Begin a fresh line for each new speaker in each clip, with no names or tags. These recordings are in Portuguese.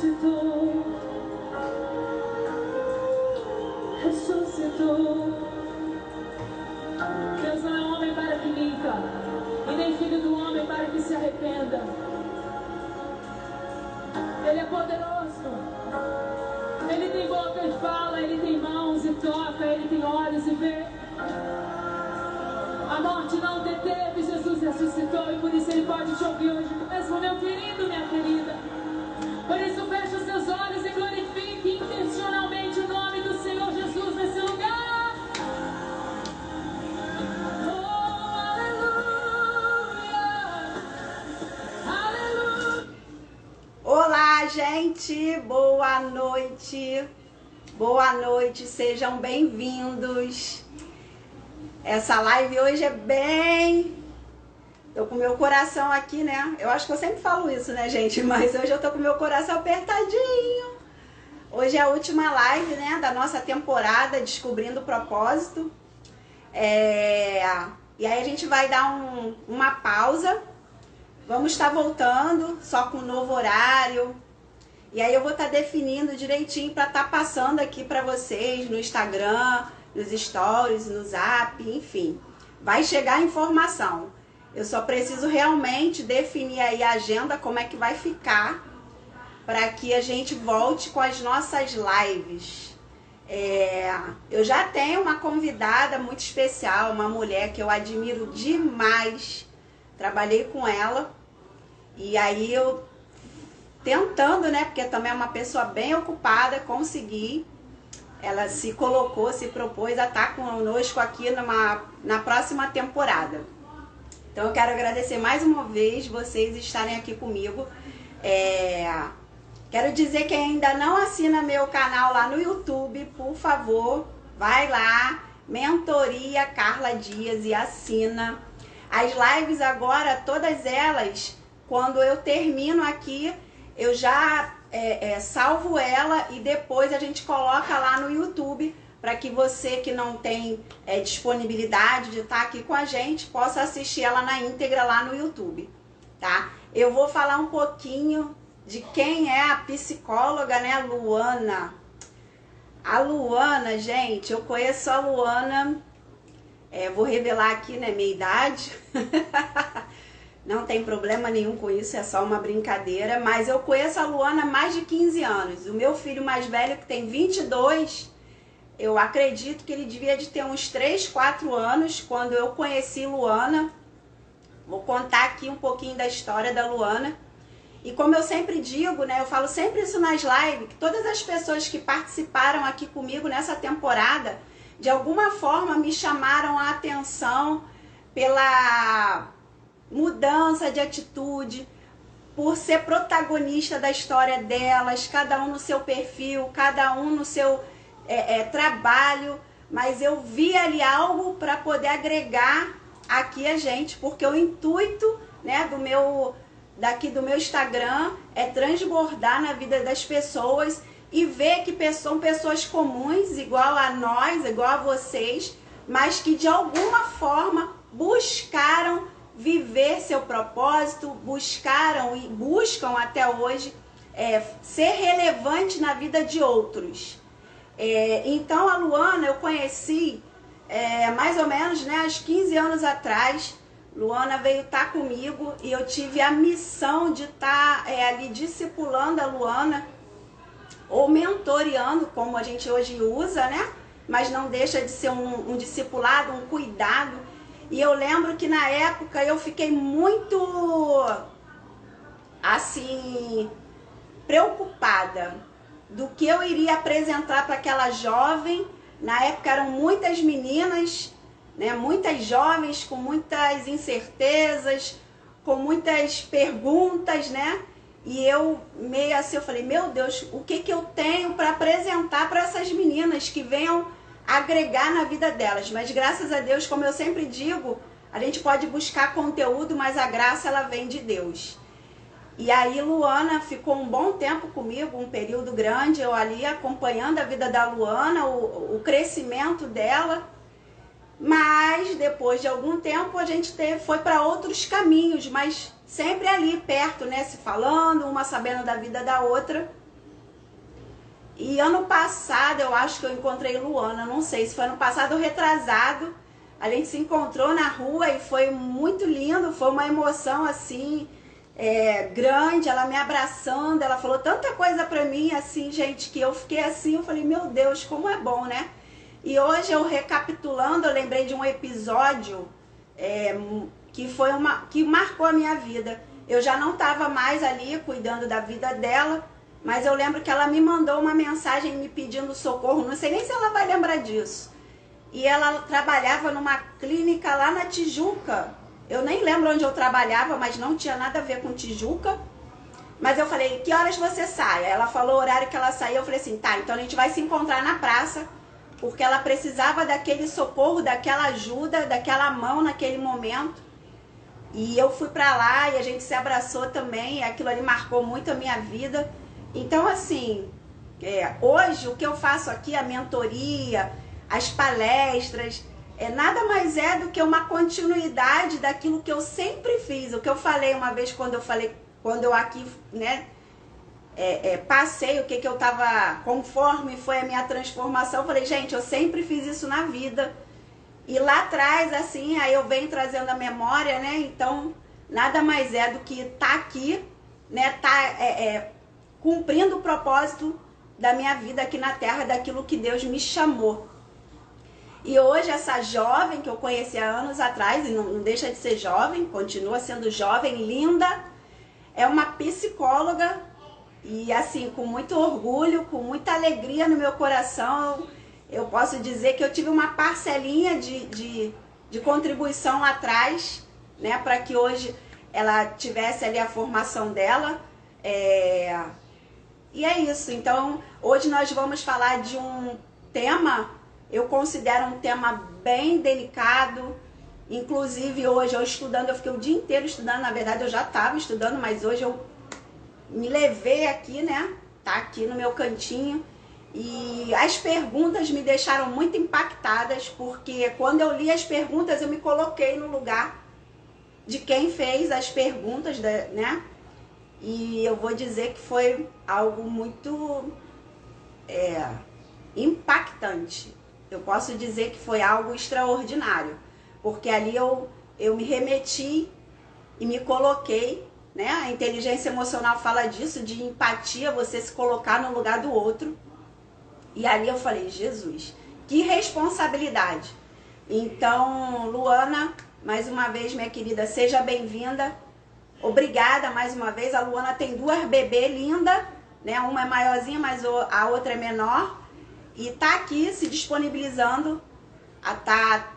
ressuscitou, ressuscitou. Deus não é homem para que minta, e nem filho do homem para que se arrependa. Ele é poderoso, Ele tem boca e fala, Ele tem mãos e toca, Ele tem olhos e vê. A morte não deteve, Jesus ressuscitou, e por isso Ele pode te ouvir hoje mesmo, meu querido, minha querida. Por isso feche os seus olhos e glorifique intencionalmente o nome do Senhor Jesus nesse lugar. Oh, aleluia, aleluia.
Olá, gente, boa noite. Boa noite, sejam bem-vindos. Essa live hoje é bem... Tô com meu coração aqui, né? Eu acho que eu sempre falo isso, né, gente? Mas hoje eu tô com meu coração apertadinho. Hoje é a última live, né, da nossa temporada Descobrindo o Propósito. E aí a gente vai dar uma pausa. Vamos estar voltando, só com um novo horário. E aí eu vou estar definindo direitinho para estar passando aqui para vocês no Instagram, nos stories, no zap, enfim. Vai chegar a informação. Eu só preciso realmente definir aí a agenda, como é que vai ficar, para que a gente volte com as nossas lives. Eu já tenho uma convidada muito especial, uma mulher que eu admiro demais. Trabalhei com ela. E aí eu tentando, né, porque também é uma pessoa bem ocupada, consegui. Ela se colocou, se propôs a estar conosco aqui na próxima temporada. Então eu quero agradecer mais uma vez vocês estarem aqui comigo. Quero dizer que ainda não assina meu canal lá no YouTube, por favor, vai lá, Mentoria Carla Dias, e assina. As lives agora, todas elas, quando eu termino aqui, eu já salvo ela e depois a gente coloca lá no YouTube para que você que não tem disponibilidade de estar aqui com a gente possa assistir ela na íntegra lá no YouTube, tá? Eu vou falar um pouquinho de quem é a psicóloga, né, Luana. A Luana, gente, eu conheço a Luana, vou revelar aqui, né, minha idade. Não tem problema nenhum com isso, é só uma brincadeira. Mas eu conheço a Luana há mais de 15 anos. O meu filho mais velho, que tem 22, eu acredito que ele devia de ter uns 3, 4 anos quando eu conheci Luana. Vou contar aqui um pouquinho da história da Luana. E como eu sempre digo, né, eu falo sempre isso nas lives, que todas as pessoas que participaram aqui comigo nessa temporada, de alguma forma me chamaram a atenção pela mudança de atitude, por ser protagonista da história delas, cada um no seu perfil, cada um no seu trabalho, mas eu vi ali algo para poder agregar aqui a gente, porque o intuito, né, do meu Instagram é transbordar na vida das pessoas e ver que são pessoas comuns, igual a nós, igual a vocês, mas que de alguma forma buscaram viver seu propósito, buscaram e buscam até hoje ser relevante na vida de outros. Então a Luana eu conheci mais ou menos, né, há 15 anos atrás. Luana veio estar comigo e eu tive a missão de estar ali discipulando a Luana, ou mentoreando, como a gente hoje usa, né? Mas não deixa de ser um discipulado, um cuidado. E eu lembro que na época eu fiquei muito, assim, preocupada do que eu iria apresentar para aquela jovem. Na época eram muitas meninas, né, muitas jovens com muitas incertezas, com muitas perguntas, né? E eu meio assim, eu falei, meu Deus, o que eu tenho para apresentar para essas meninas que venham agregar na vida delas? Mas graças a Deus, como eu sempre digo, a gente pode buscar conteúdo, mas a graça ela vem de Deus. E aí Luana ficou um bom tempo comigo, um período grande, eu ali acompanhando a vida da Luana, o crescimento dela. Mas depois de algum tempo a gente foi para outros caminhos, mas sempre ali perto, né, se falando, uma sabendo da vida da outra. E ano passado eu acho que eu encontrei Luana, não sei se foi ano passado ou retrasado. A gente se encontrou na rua e foi muito lindo, foi uma emoção assim, grande, ela me abraçando, ela falou tanta coisa pra mim, assim, gente, que eu fiquei assim, eu falei, meu Deus, como é bom, né? E hoje eu recapitulando, eu lembrei de um episódio que marcou a minha vida. Eu já não estava mais ali cuidando da vida dela, mas eu lembro que ela me mandou uma mensagem me pedindo socorro, não sei nem se ela vai lembrar disso. E ela trabalhava numa clínica lá na Tijuca. Eu nem lembro onde eu trabalhava, mas não tinha nada a ver com Tijuca. Mas eu falei, que horas você sai? Ela falou o horário que ela saía. Eu falei assim, tá, então a gente vai se encontrar na praça, porque ela precisava daquele socorro, daquela ajuda, daquela mão naquele momento. E eu fui pra lá e a gente se abraçou também. E aquilo ali marcou muito a minha vida. Então, assim, hoje o que eu faço aqui, a mentoria, as palestras, nada mais é do que uma continuidade daquilo que eu sempre fiz. O que eu falei uma vez quando eu aqui, né, passei o que eu estava, conforme foi a minha transformação, eu falei, gente, eu sempre fiz isso na vida. E lá atrás, assim, aí eu venho trazendo a memória, né, então nada mais é do que estar aqui, né, cumprindo o propósito da minha vida aqui na Terra, daquilo que Deus me chamou. E hoje essa jovem que eu conheci há anos atrás, e não deixa de ser jovem, continua sendo jovem, linda, é uma psicóloga e assim, com muito orgulho, com muita alegria no meu coração, eu posso dizer que eu tive uma parcelinha de contribuição lá atrás, né, para que hoje ela tivesse ali a formação dela. E é isso, então hoje nós vamos falar de um tema, eu considero um tema bem delicado. Inclusive hoje eu estudando, eu fiquei o dia inteiro estudando, na verdade eu já estava estudando, mas hoje eu me levei aqui, né, tá aqui no meu cantinho. E as perguntas me deixaram muito impactadas, porque quando eu li as perguntas eu me coloquei no lugar de quem fez as perguntas, né? E eu vou dizer que foi algo muito impactante. Eu posso dizer que foi algo extraordinário, porque ali eu me remeti e me coloquei, né? A inteligência emocional fala disso, de empatia, você se colocar no lugar do outro. E ali eu falei, Jesus, que responsabilidade. Então, Luana, mais uma vez, minha querida, seja bem-vinda. Obrigada mais uma vez. A Luana tem duas bebês lindas, né? Uma é maiorzinha, mas a outra é menor. E tá aqui se disponibilizando a estar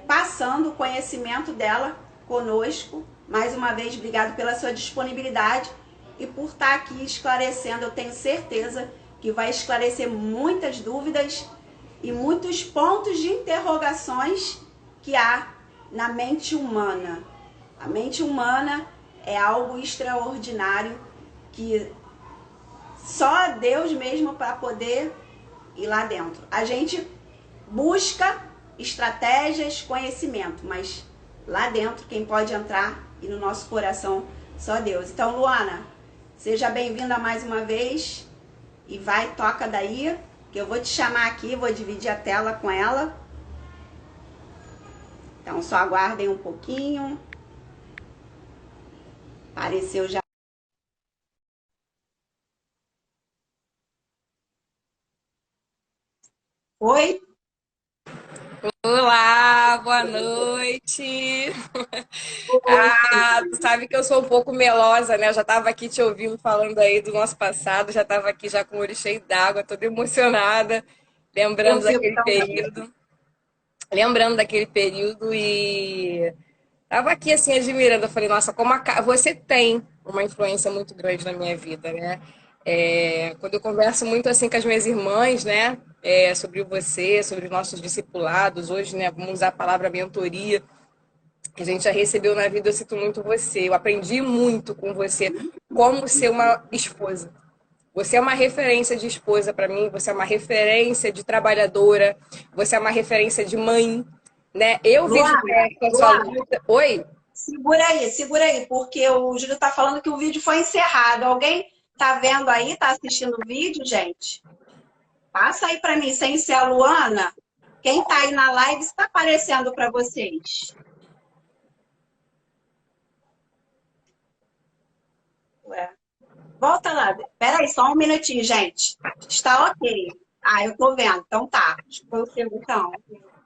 passando o conhecimento dela conosco. Mais uma vez, obrigado pela sua disponibilidade e por estar aqui esclarecendo. Eu tenho certeza que vai esclarecer muitas dúvidas e muitos pontos de interrogações que há na mente humana. A mente humana é algo extraordinário que só Deus mesmo para poder ir lá dentro. A gente busca estratégias, conhecimento, mas lá dentro quem pode entrar e no nosso coração só Deus. Então, Luana, seja bem-vinda mais uma vez e vai, toca daí, que eu vou te chamar aqui, vou dividir a tela com ela. Então, só aguardem um pouquinho. Apareceu já. Oi?
Olá, boa noite. Tu sabe que eu sou um pouco melosa, né? Eu já estava aqui te ouvindo falando aí do nosso passado, já estava aqui já com o olho cheio d'água, toda emocionada,
Eu
lembrando
fico
daquele
também.
período. Lembrando daquele período e tava aqui assim admirando. Eu falei, nossa, como você tem uma influência muito grande na minha vida, né? Quando eu converso muito assim com as minhas irmãs, né? Sobre você, sobre os nossos discipulados, hoje, né? Vamos usar a palavra mentoria, que a gente já recebeu na vida, eu cito muito você. Eu aprendi muito com você como ser uma esposa. Você é uma referência de esposa para mim, você é uma referência de trabalhadora, você é uma referência de mãe, né? Eu vi de
Luana,
perto a sua
Luana,
luta. Oi?
segura aí, porque o Júlio tá falando que o vídeo foi encerrado. Alguém tá vendo aí, tá assistindo o vídeo, gente? Passa aí para mim, sem ser a Luana. Quem está aí na live está aparecendo para vocês. Ué. Volta lá. Espera aí, só um minutinho, gente. Está ok. Ah, eu tô vendo. Então tá. Foi o seu, então.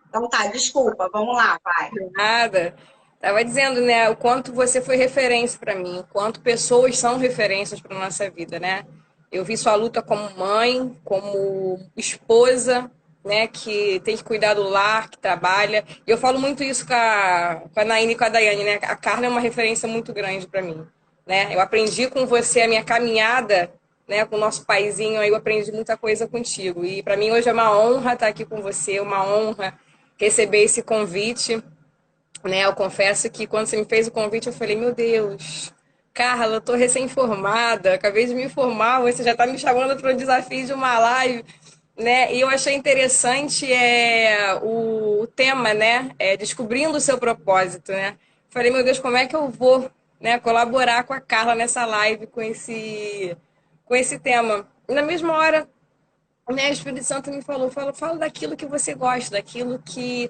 Então tá, desculpa. Vamos lá, vai.
Nada. Tava dizendo, né, o quanto você foi referência para mim, o quanto pessoas são referências para nossa vida, né? Eu vi sua luta como mãe, como esposa, né, que tem que cuidar do lar, que trabalha. E eu falo muito isso com a Naine e com a Daiane, né? A Carla é uma referência muito grande para mim, né? Eu aprendi com você a minha caminhada, né, com o nosso paizinho, aí eu aprendi muita coisa contigo. E para mim hoje é uma honra estar aqui com você, uma honra receber esse convite, né? Eu confesso que quando você me fez o convite, eu falei, meu Deus, Carla, eu tô recém-formada, acabei de me formar, você já está me chamando para o desafio de uma live, né? E eu achei interessante o tema, né? Descobrindo o seu propósito, né? Falei, meu Deus, como é que eu vou, né, colaborar com a Carla nessa live com esse tema? E na mesma hora, né, o Espírito Santo me falou, fala daquilo que você gosta, daquilo que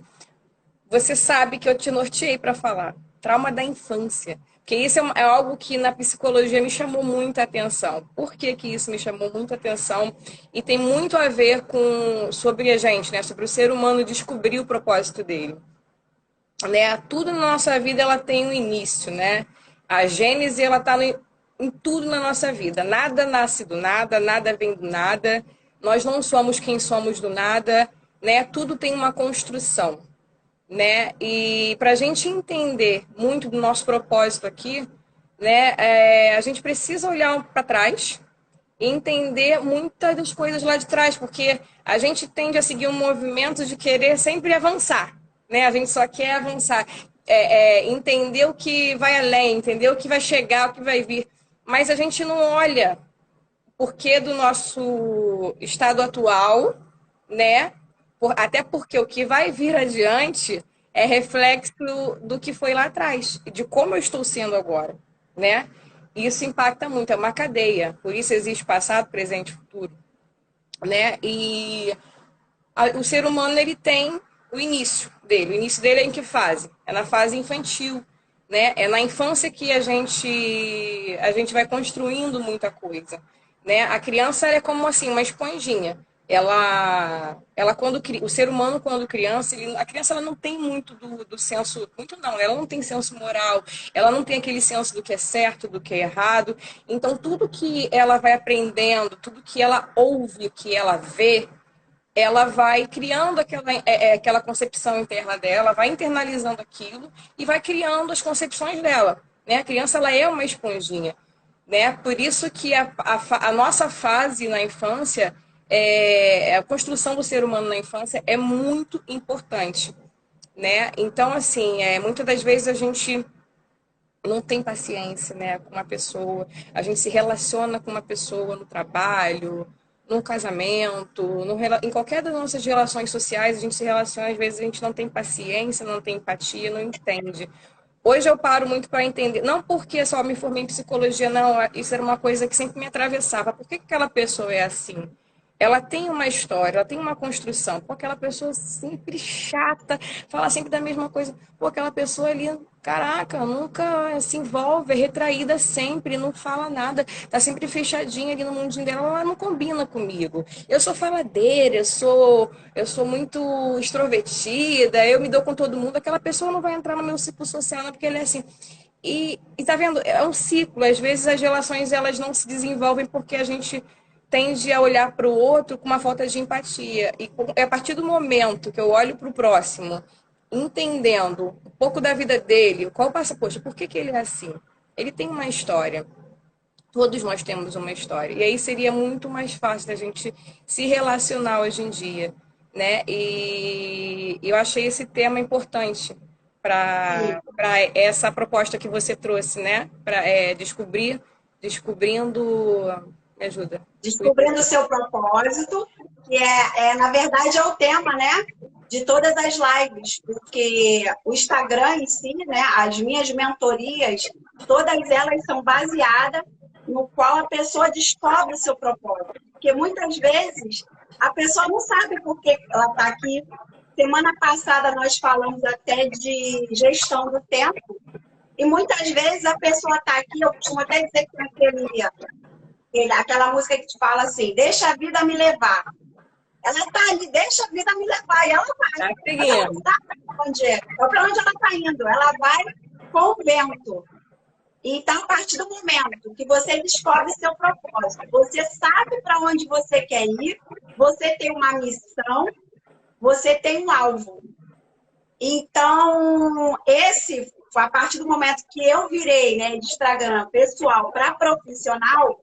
você sabe que eu te norteei para falar. Trauma da infância. Porque isso é algo que na psicologia me chamou muita atenção. Por que que isso me chamou muita atenção? E tem muito a ver sobre a gente, né? Sobre o ser humano descobrir o propósito dele. Né? Tudo na nossa vida ela tem um início, né? A Gênese ela está em tudo na nossa vida. Nada nasce do nada, nada vem do nada. Nós não somos quem somos do nada, né? Tudo tem uma construção, né? E para a gente entender muito do nosso propósito aqui, né? A gente precisa olhar para trás e entender muitas das coisas lá de trás, porque a gente tende a seguir um movimento de querer sempre avançar, né? A gente só quer avançar, entender o que vai além, entender o que vai chegar, o que vai vir, mas a gente não olha o porquê do nosso estado atual, né? Até porque o que vai vir adiante é reflexo do que foi lá atrás, de como eu estou sendo agora, né? Isso impacta muito, é uma cadeia. Por isso existe passado, presente e futuro, né? E o ser humano ele tem o início dele. O início dele é em que fase? É na fase infantil, né? É na infância que a gente vai construindo muita coisa, né? A criança é como assim uma esponjinha. Ela quando o ser humano quando criança, a criança ela não tem muito do senso, muito não, ela não tem senso moral, ela não tem aquele senso do que é certo, do que é errado. Então tudo que ela vai aprendendo, tudo que ela ouve, o que ela vê, ela vai criando aquela concepção interna dela, vai internalizando aquilo e vai criando as concepções dela, né? A criança ela é uma esponjinha, né? Por isso que a nossa fase na infância, a construção do ser humano na infância é muito importante, né? Então, assim, muitas das vezes a gente não tem paciência, né, com uma pessoa, a gente se relaciona com uma pessoa no trabalho, no casamento, em qualquer das nossas relações sociais, a gente se relaciona, às vezes a gente não tem paciência, não tem empatia, não entende. Hoje eu paro muito para entender, não porque só me formei em psicologia, não, isso era uma coisa que sempre me atravessava. Por que aquela pessoa é assim? Ela tem uma história, ela tem uma construção. Pô, aquela pessoa sempre chata, fala sempre da mesma coisa. Pô, aquela pessoa ali, caraca, nunca se envolve, é retraída sempre, não fala nada, tá sempre fechadinha ali no mundinho dela, ela não combina comigo. Eu sou faladeira, eu sou muito extrovertida, eu me dou com todo mundo, aquela pessoa não vai entrar no meu ciclo social, não, porque ele é assim. E tá vendo? É um ciclo. Às vezes as relações elas não se desenvolvem porque a gente tende a olhar para o outro com uma falta de empatia. E a partir do momento que eu olho para o próximo, entendendo um pouco da vida dele, qual passa, poxa, por que ele é assim? Ele tem uma história. Todos nós temos uma história. E aí seria muito mais fácil da gente se relacionar hoje em dia, né? E eu achei esse tema importante para essa proposta que você trouxe, né? Para descobrindo. Me ajuda.
Descobrindo o seu propósito, que na verdade, é o tema, né? De todas as lives, porque o Instagram em si, né? As minhas mentorias, todas elas são baseadas no qual a pessoa descobre o seu propósito. Porque muitas vezes a pessoa não sabe por que ela está aqui. Semana passada nós falamos até de gestão do tempo, e muitas vezes a pessoa está aqui, eu costumo até dizer que tem aquela música que te fala assim, deixa a vida me levar. Ela está ali, deixa a vida me levar, e ela vai. Ela não sabe para onde ela está indo, ela vai com o vento. Então, a partir do momento que você descobre seu propósito, você sabe para onde você quer ir, você tem uma missão, você tem um alvo. Então, esse, a partir do momento que eu virei, né, de Instagram pessoal para profissional,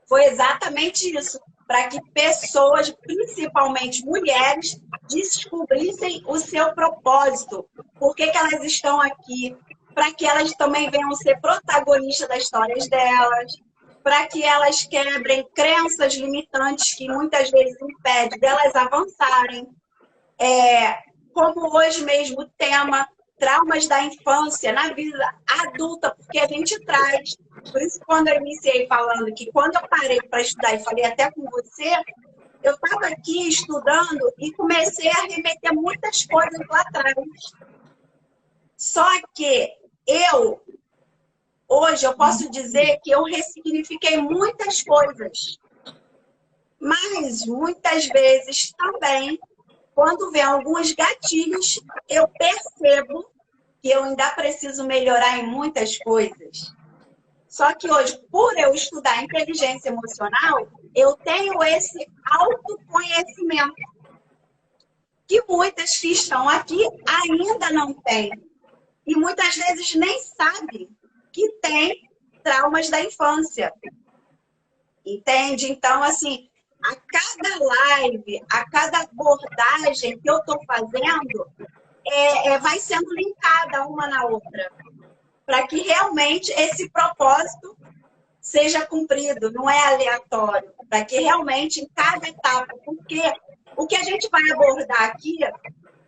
foi exatamente isso, para que pessoas, principalmente mulheres, descobrissem o seu propósito. Por que elas estão aqui? Para que elas também venham ser protagonistas das histórias delas, para que elas quebrem crenças limitantes que muitas vezes impedem delas avançarem. Como hoje mesmo o tema, traumas da infância na vida adulta, porque a gente traz. Por isso, quando eu iniciei falando que quando eu parei para estudar, e falei até com você, eu estava aqui estudando e comecei a remeter muitas coisas lá atrás. Só que hoje eu posso dizer que eu ressignifiquei muitas coisas. Mas, muitas vezes também, quando vem alguns gatilhos, eu percebo que eu ainda preciso melhorar em muitas coisas. Só que hoje, por eu estudar inteligência emocional, eu tenho esse autoconhecimento que muitas que estão aqui ainda não têm. E muitas vezes nem sabem que tem traumas da infância. Entende? Então, assim, a cada live, a cada abordagem que eu estou fazendo, vai sendo linkada uma na outra, para que realmente esse propósito seja cumprido, não é aleatório, para que realmente em cada etapa, porque o que a gente vai abordar aqui,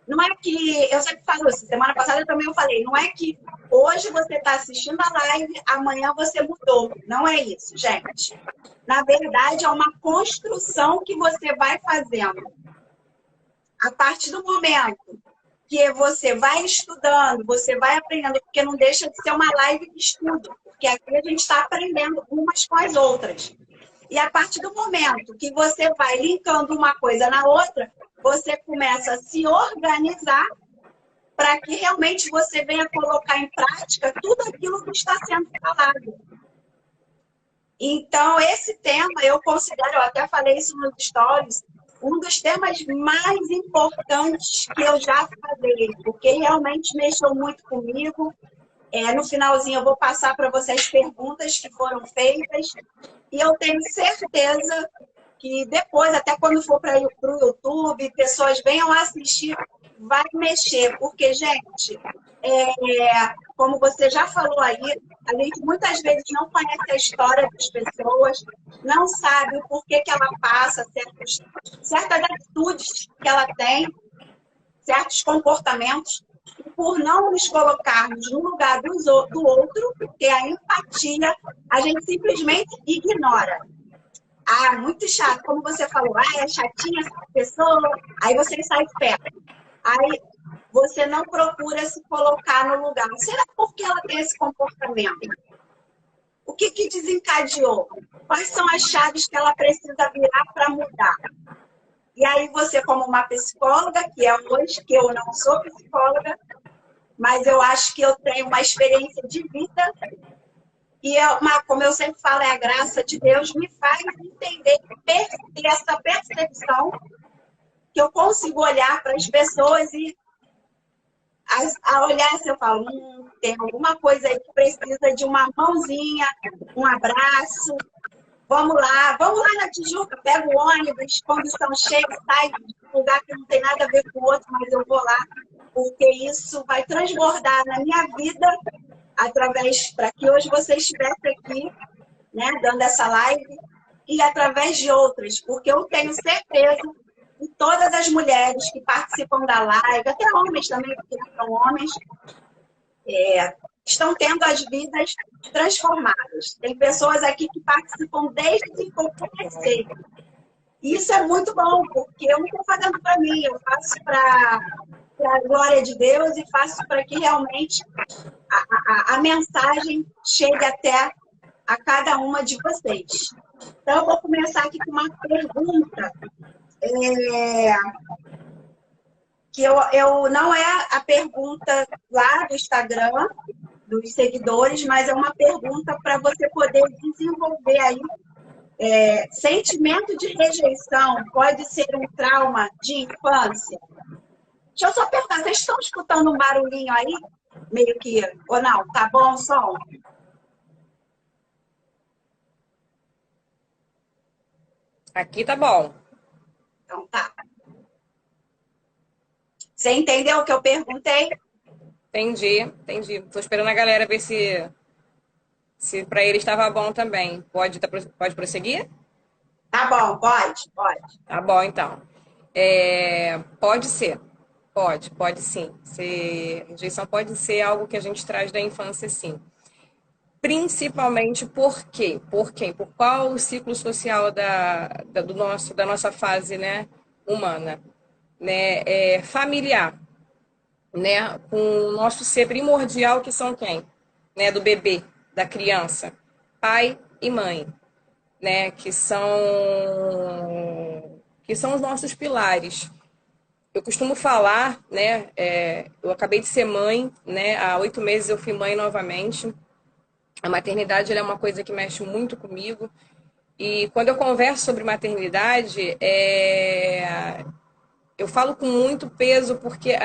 não é que, eu sempre falo isso, semana passada também eu falei, não é que hoje você está assistindo a live, amanhã você mudou, não é isso, gente. Na verdade, é uma construção que você vai fazendo. A partir do momento que você vai estudando, você vai aprendendo, porque não deixa de ser uma live de estudo, porque aqui a gente está aprendendo umas com as outras. E a partir do momento que você vai linkando uma coisa na outra, você começa a se organizar para que realmente você venha colocar em prática tudo aquilo que está sendo falado. Então, esse tema, eu considero, eu até falei isso nos stories, um dos temas mais importantes que eu já falei, porque realmente mexeu muito comigo. No finalzinho, eu vou passar para vocês perguntas que foram feitas, e eu tenho certeza que depois, até quando for para o YouTube, pessoas venham assistir, vai mexer, porque, gente, como você já falou aí, a gente muitas vezes não conhece a história das pessoas, não sabe o porquê que ela passa, certas atitudes que ela tem, certos comportamentos, e por não nos colocarmos no lugar do outro, porque a empatia, a gente simplesmente ignora. Muito chato, como você falou, é chatinha essa pessoa, aí você sai de perto. Aí você não procura se colocar no lugar. Será porque ela tem esse comportamento? O que desencadeou? Quais são as chaves que ela precisa virar para mudar? E aí você, como uma psicóloga, que é hoje, que eu não sou psicóloga, mas eu acho que eu tenho uma experiência de vida, e como eu sempre falo, a graça de Deus me faz entender, ter essa percepção, que eu consigo olhar para as pessoas e a olhar assim, eu falo, tem alguma coisa aí que precisa de uma mãozinha, um abraço, vamos lá na Tijuca, pego o ônibus, condição cheia, sai de um lugar que não tem nada a ver com o outro, mas eu vou lá, porque isso vai transbordar na minha vida, para que hoje você estivesse aqui, né, dando essa live, e através de outras, porque eu tenho certeza que todas as mulheres que participam da live, até homens também, porque não são homens, estão tendo as vidas transformadas. Tem pessoas aqui que participam desde que eu comecei. Isso é muito bom, porque eu não estou fazendo para mim, eu faço para a glória de Deus e faço para que realmente a mensagem chegue até a cada uma de vocês. Então, eu vou começar aqui com uma pergunta, que eu não é a pergunta lá do Instagram, dos seguidores, mas é uma pergunta para você poder desenvolver aí. Sentimento de rejeição pode ser um trauma de infância? Deixa eu só perguntar, vocês estão escutando um barulhinho aí? Meio que, ou não? Tá bom o som?
Aqui tá bom.
Então tá. Você entendeu o que eu perguntei?
Entendi. Tô esperando a galera ver se para ele estava bom também. Pode prosseguir?
Tá bom, pode.
Tá bom, então. Pode ser. Pode sim. Rejeição pode ser algo que a gente traz da infância, sim. Principalmente por quê? Por quem? Por qual o ciclo social da nossa fase, né, humana, né, familiar, né, com o nosso ser primordial, que são quem? Né, do bebê, da criança, pai e mãe, né, que são os nossos pilares. Eu costumo falar, né, eu acabei de ser mãe, né, há 8 meses eu fui mãe novamente. A maternidade ela é uma coisa que mexe muito comigo. E quando eu converso sobre maternidade, eu falo com muito peso, porque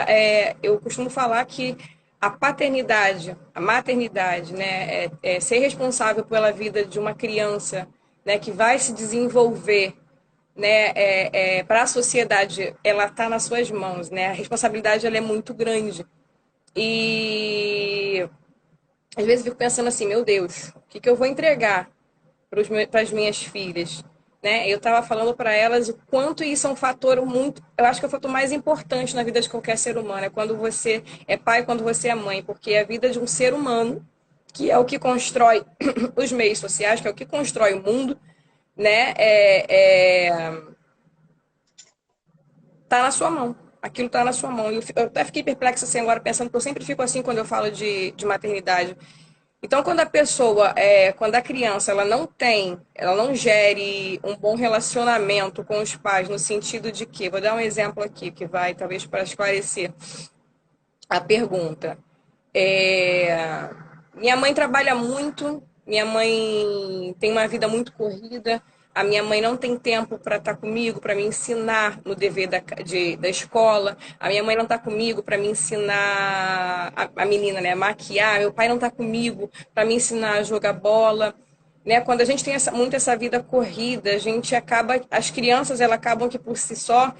eu costumo falar que a paternidade, a maternidade, né, ser responsável pela vida de uma criança, né, que vai se desenvolver, né, para a sociedade, ela está nas suas mãos, né? A responsabilidade ela é muito grande. E às vezes eu fico pensando assim, meu Deus, o que eu vou entregar para as minhas filhas? Né? Eu estava falando para elas o quanto isso é um fator muito... Eu acho que é o fator mais importante na vida de qualquer ser humano. É quando você é pai, quando você é mãe. Porque é a vida de um ser humano, que é o que constrói os meios sociais, que é o que constrói o mundo, né? Tá na sua mão. Aquilo tá na sua mão. Eu até fiquei perplexa assim agora, pensando, porque eu sempre fico assim quando eu falo de maternidade. Então, quando a criança, ela não gere um bom relacionamento com os pais, no sentido de que, vou dar um exemplo aqui, que vai, talvez, para esclarecer a pergunta. Minha mãe trabalha muito, minha mãe tem uma vida muito corrida, a minha mãe não tem tempo para estar comigo, para me ensinar no dever da escola. A minha mãe não está comigo para me ensinar, a menina, né, a maquiar. Meu pai não está comigo para me ensinar a jogar bola. Né? Quando a gente tem muito essa vida corrida, as crianças elas acabam que por si só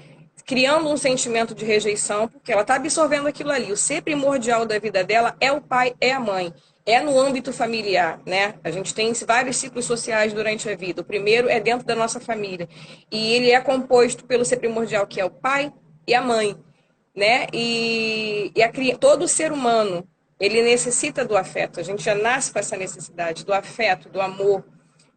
criando um sentimento de rejeição, porque ela está absorvendo aquilo ali. O ser primordial da vida dela é o pai, é a mãe. É no âmbito familiar, né? A gente tem vários ciclos sociais durante a vida. O primeiro é dentro da nossa família. E ele é composto pelo ser primordial, que é o pai e a mãe, né? Todo ser humano, ele necessita do afeto. A gente já nasce com essa necessidade do afeto, do amor,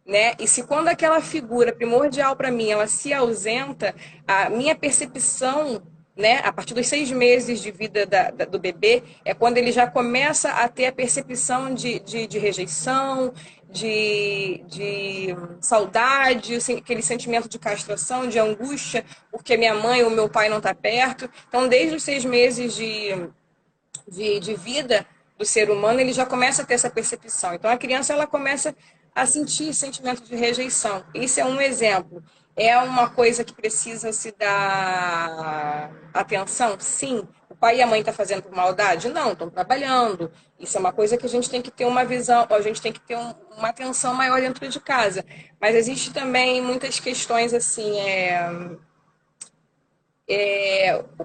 né? E se quando aquela figura primordial para mim, ela se ausenta, a minha percepção, né, a partir dos 6 meses de vida do bebê, é quando ele já começa a ter a percepção de rejeição, de saudade, aquele sentimento de castração, de angústia, porque minha mãe ou meu pai não está perto. Então, desde os 6 meses de vida do ser humano, ele já começa a ter essa percepção. Então, a criança ela começa a sentir sentimento de rejeição. Isso é um exemplo. É uma coisa que precisa se dar atenção? Sim. O pai e a mãe estão fazendo por maldade? Não, estão trabalhando. Isso é uma coisa que a gente tem que ter uma visão, a gente tem que ter uma atenção maior dentro de casa. Mas existe também muitas questões assim,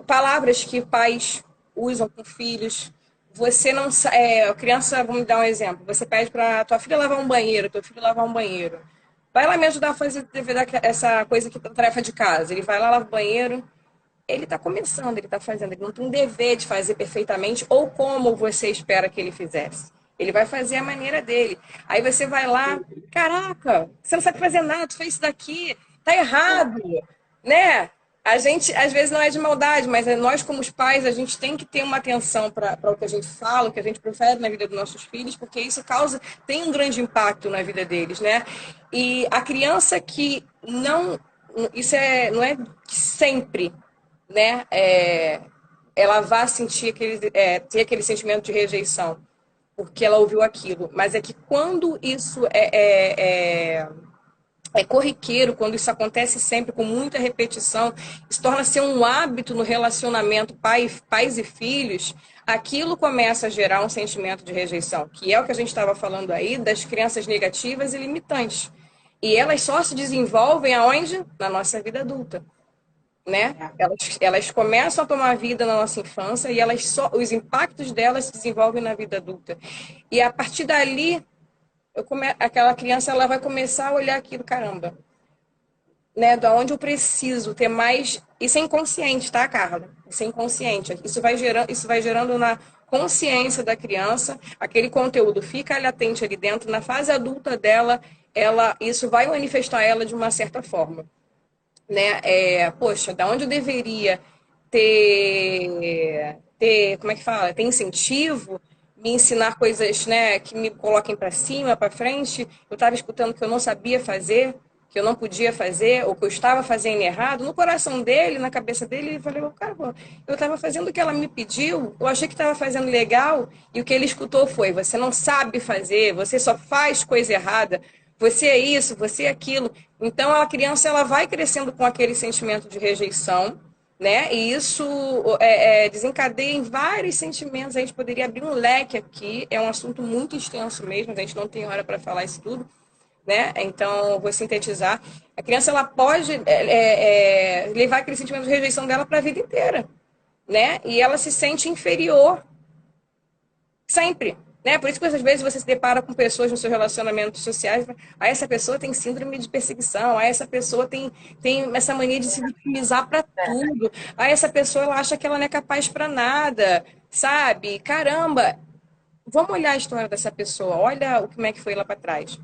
palavras que pais usam com filhos. Você não a criança, vamos dar um exemplo. Você pede para tua filha lavar um banheiro, teu filho lavar um banheiro. Vai lá me ajudar a fazer essa coisa aqui, tarefa de casa. Ele vai lá, lava o banheiro. Ele está começando, ele está fazendo. Ele não tem um dever de fazer perfeitamente ou como você espera que ele fizesse. Ele vai fazer a maneira dele. Aí você vai lá, caraca, você não sabe fazer nada, tu fez isso daqui. tá errado, né? A gente, às vezes, não é de maldade, mas nós, como os pais, a gente tem que ter uma atenção para o que a gente fala, o que a gente profere na vida dos nossos filhos, porque isso tem um grande impacto na vida deles, né? E a criança que não... não é sempre, né? Ela vai sentir ter aquele sentimento de rejeição, porque ela ouviu aquilo. Mas é que quando isso é corriqueiro, quando isso acontece sempre com muita repetição, isso torna-se um hábito no relacionamento pais e filhos, aquilo começa a gerar um sentimento de rejeição, que é o que a gente estava falando aí das crianças negativas e limitantes. E elas só se desenvolvem aonde? Na nossa vida adulta, né? Elas começam a tomar vida na nossa infância e os impactos delas se desenvolvem na vida adulta. E a partir dali, aquela criança ela vai começar a olhar aquilo, caramba, né? Da onde eu preciso ter mais. Isso é inconsciente, tá, Carla? Isso é inconsciente. Isso vai gerando na consciência da criança, aquele conteúdo fica latente ali dentro, na fase adulta dela, isso vai manifestar ela de uma certa forma, né? Poxa, da onde eu deveria como é que fala? Ter incentivo, me ensinar coisas, né, que me coloquem para cima, para frente. Eu estava escutando que eu não sabia fazer, que eu não podia fazer, ou que eu estava fazendo errado. No coração dele, na cabeça dele, ele falou, cara, eu estava fazendo o que ela me pediu, eu achei que estava fazendo legal, e o que ele escutou foi, você não sabe fazer, você só faz coisa errada, você é isso, você é aquilo. Então, a criança ela vai crescendo com aquele sentimento de rejeição, né? E isso desencadeia em vários sentimentos. A gente poderia abrir um leque aqui, é um assunto muito extenso mesmo, a gente não tem hora para falar isso tudo, né? Então, vou sintetizar. A criança ela pode levar aquele sentimento de rejeição dela para a vida inteira, né? E ela se sente inferior sempre. Né? Por isso que às vezes você se depara com pessoas nos seus relacionamentos sociais, essa pessoa tem síndrome de perseguição, essa pessoa tem essa mania de se vitimizar para tudo, essa pessoa ela acha que ela não é capaz para nada, sabe? Caramba, vamos olhar a história dessa pessoa, olha como é que foi lá para trás.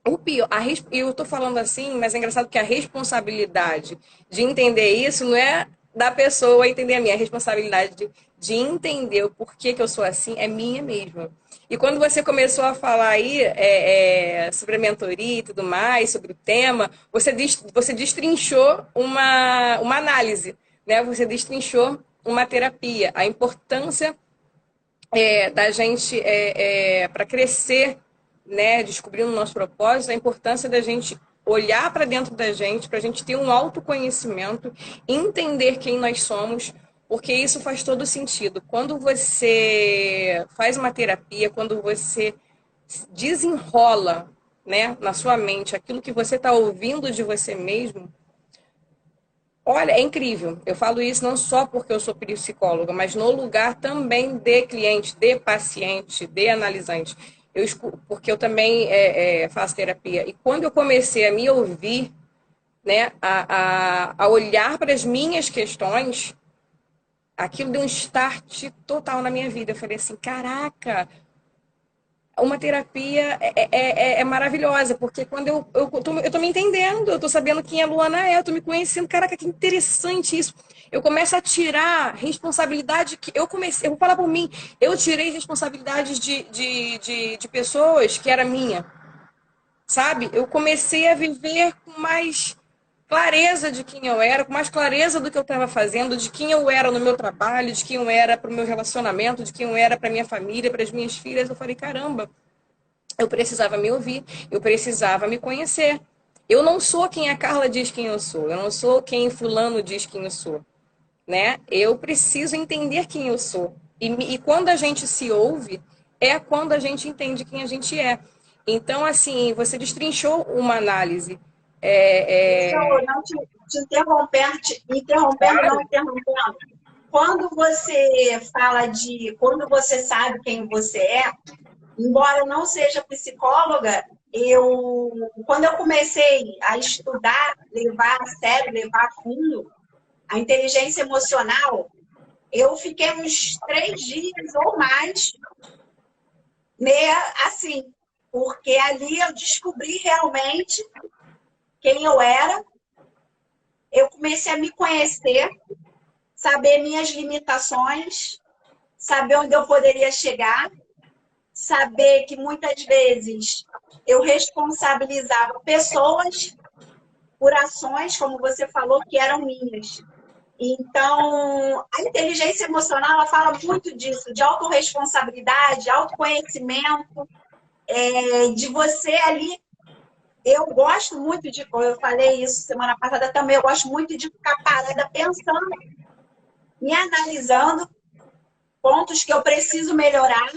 O pior, eu estou falando assim, mas é engraçado que a responsabilidade de entender isso não é da pessoa entender a minha responsabilidade de entender o porquê que eu sou assim é minha mesma. E quando você começou a falar aí sobre a mentoria e tudo mais, sobre o tema, você destrinchou uma análise, né? Você destrinchou uma terapia, a importância da gente para crescer, né? Descobrindo o nosso propósito, a importância da gente olhar para dentro da gente, para a gente ter um autoconhecimento, entender quem nós somos, porque isso faz todo sentido. Quando você faz uma terapia, quando você desenrola, né, na sua mente aquilo que você está ouvindo de você mesmo, olha, é incrível. Eu falo isso não só porque eu sou psicóloga, mas no lugar também de cliente, de paciente, de analisante. Porque eu também faço terapia. E quando eu comecei a me ouvir, né, a olhar para as minhas questões, aquilo deu um start total na minha vida. Eu falei assim, caraca, uma terapia é maravilhosa, porque quando eu tô me entendendo, eu tô sabendo quem a Luana é, eu tô me conhecendo, caraca, que interessante isso. Eu começo a tirar responsabilidade que eu vou falar por mim, eu tirei responsabilidades de pessoas que era minha, sabe? Eu comecei a viver com mais clareza de quem eu era, com mais clareza do que eu estava fazendo, de quem eu era no meu trabalho, de quem eu era para o meu relacionamento, de quem eu era para minha família, para as minhas filhas. Eu falei, caramba, eu precisava me ouvir, eu precisava me conhecer. Eu não sou quem a Carla diz quem eu sou, eu não sou quem fulano diz quem eu sou, né? Eu preciso entender quem eu sou. E quando a gente se ouve, é quando a gente entende quem a gente é. Então, assim, você destrinchou uma análise.
Não te interrompendo, não interrompendo. Quando você fala quando você sabe quem você é, embora eu não seja psicóloga, quando eu comecei a estudar, levar a sério, levar a fundo a inteligência emocional, eu fiquei uns 3 dias ou mais, meia assim, porque ali eu descobri realmente quem eu era eu comecei a me conhecer, saber minhas limitações, saber onde eu poderia chegar, saber que muitas vezes eu responsabilizava pessoas por ações, como você falou, que eram minhas. Então, a inteligência emocional, ela fala muito disso, de autorresponsabilidade, autoconhecimento, de você ali. Eu gosto muito de, eu falei isso semana passada também, eu gosto muito de ficar parada pensando, me analisando, pontos que eu preciso melhorar,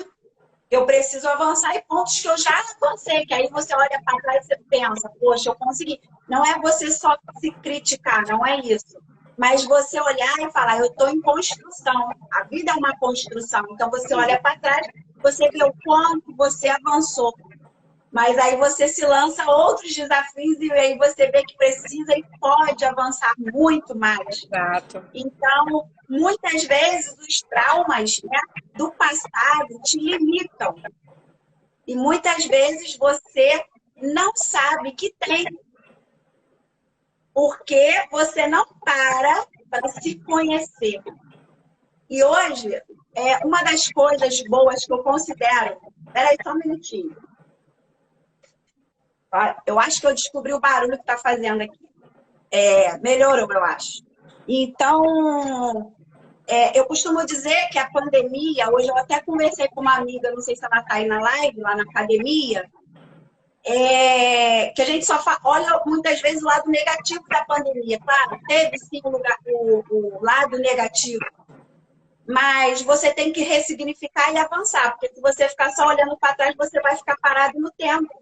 que eu preciso avançar e pontos que eu já avancei, que aí você olha para trás e você pensa, poxa, eu consegui. Não é você só se criticar, não é isso. Mas você olhar e falar, eu estou em construção. A vida é uma construção. Então você olha para trás, você vê o quanto você avançou. Mas aí você se lança outros desafios e aí você vê que precisa e pode avançar muito mais.
Exato.
Então, muitas vezes os traumas, né, do passado te limitam. E muitas vezes você não sabe que tem. Porque você não para se conhecer. E hoje, uma das coisas boas que eu considero... Peraí, só um minutinho. Eu acho que eu descobri o barulho que está fazendo aqui. Melhorou, eu acho. Então, eu costumo dizer que a pandemia... Hoje eu até conversei com uma amiga, não sei se ela está aí na live, lá na academia, que a gente só olha muitas vezes o lado negativo da pandemia. Claro, teve sim o lado negativo, mas você tem que ressignificar e avançar, porque se você ficar só olhando para trás, você vai ficar parado no tempo.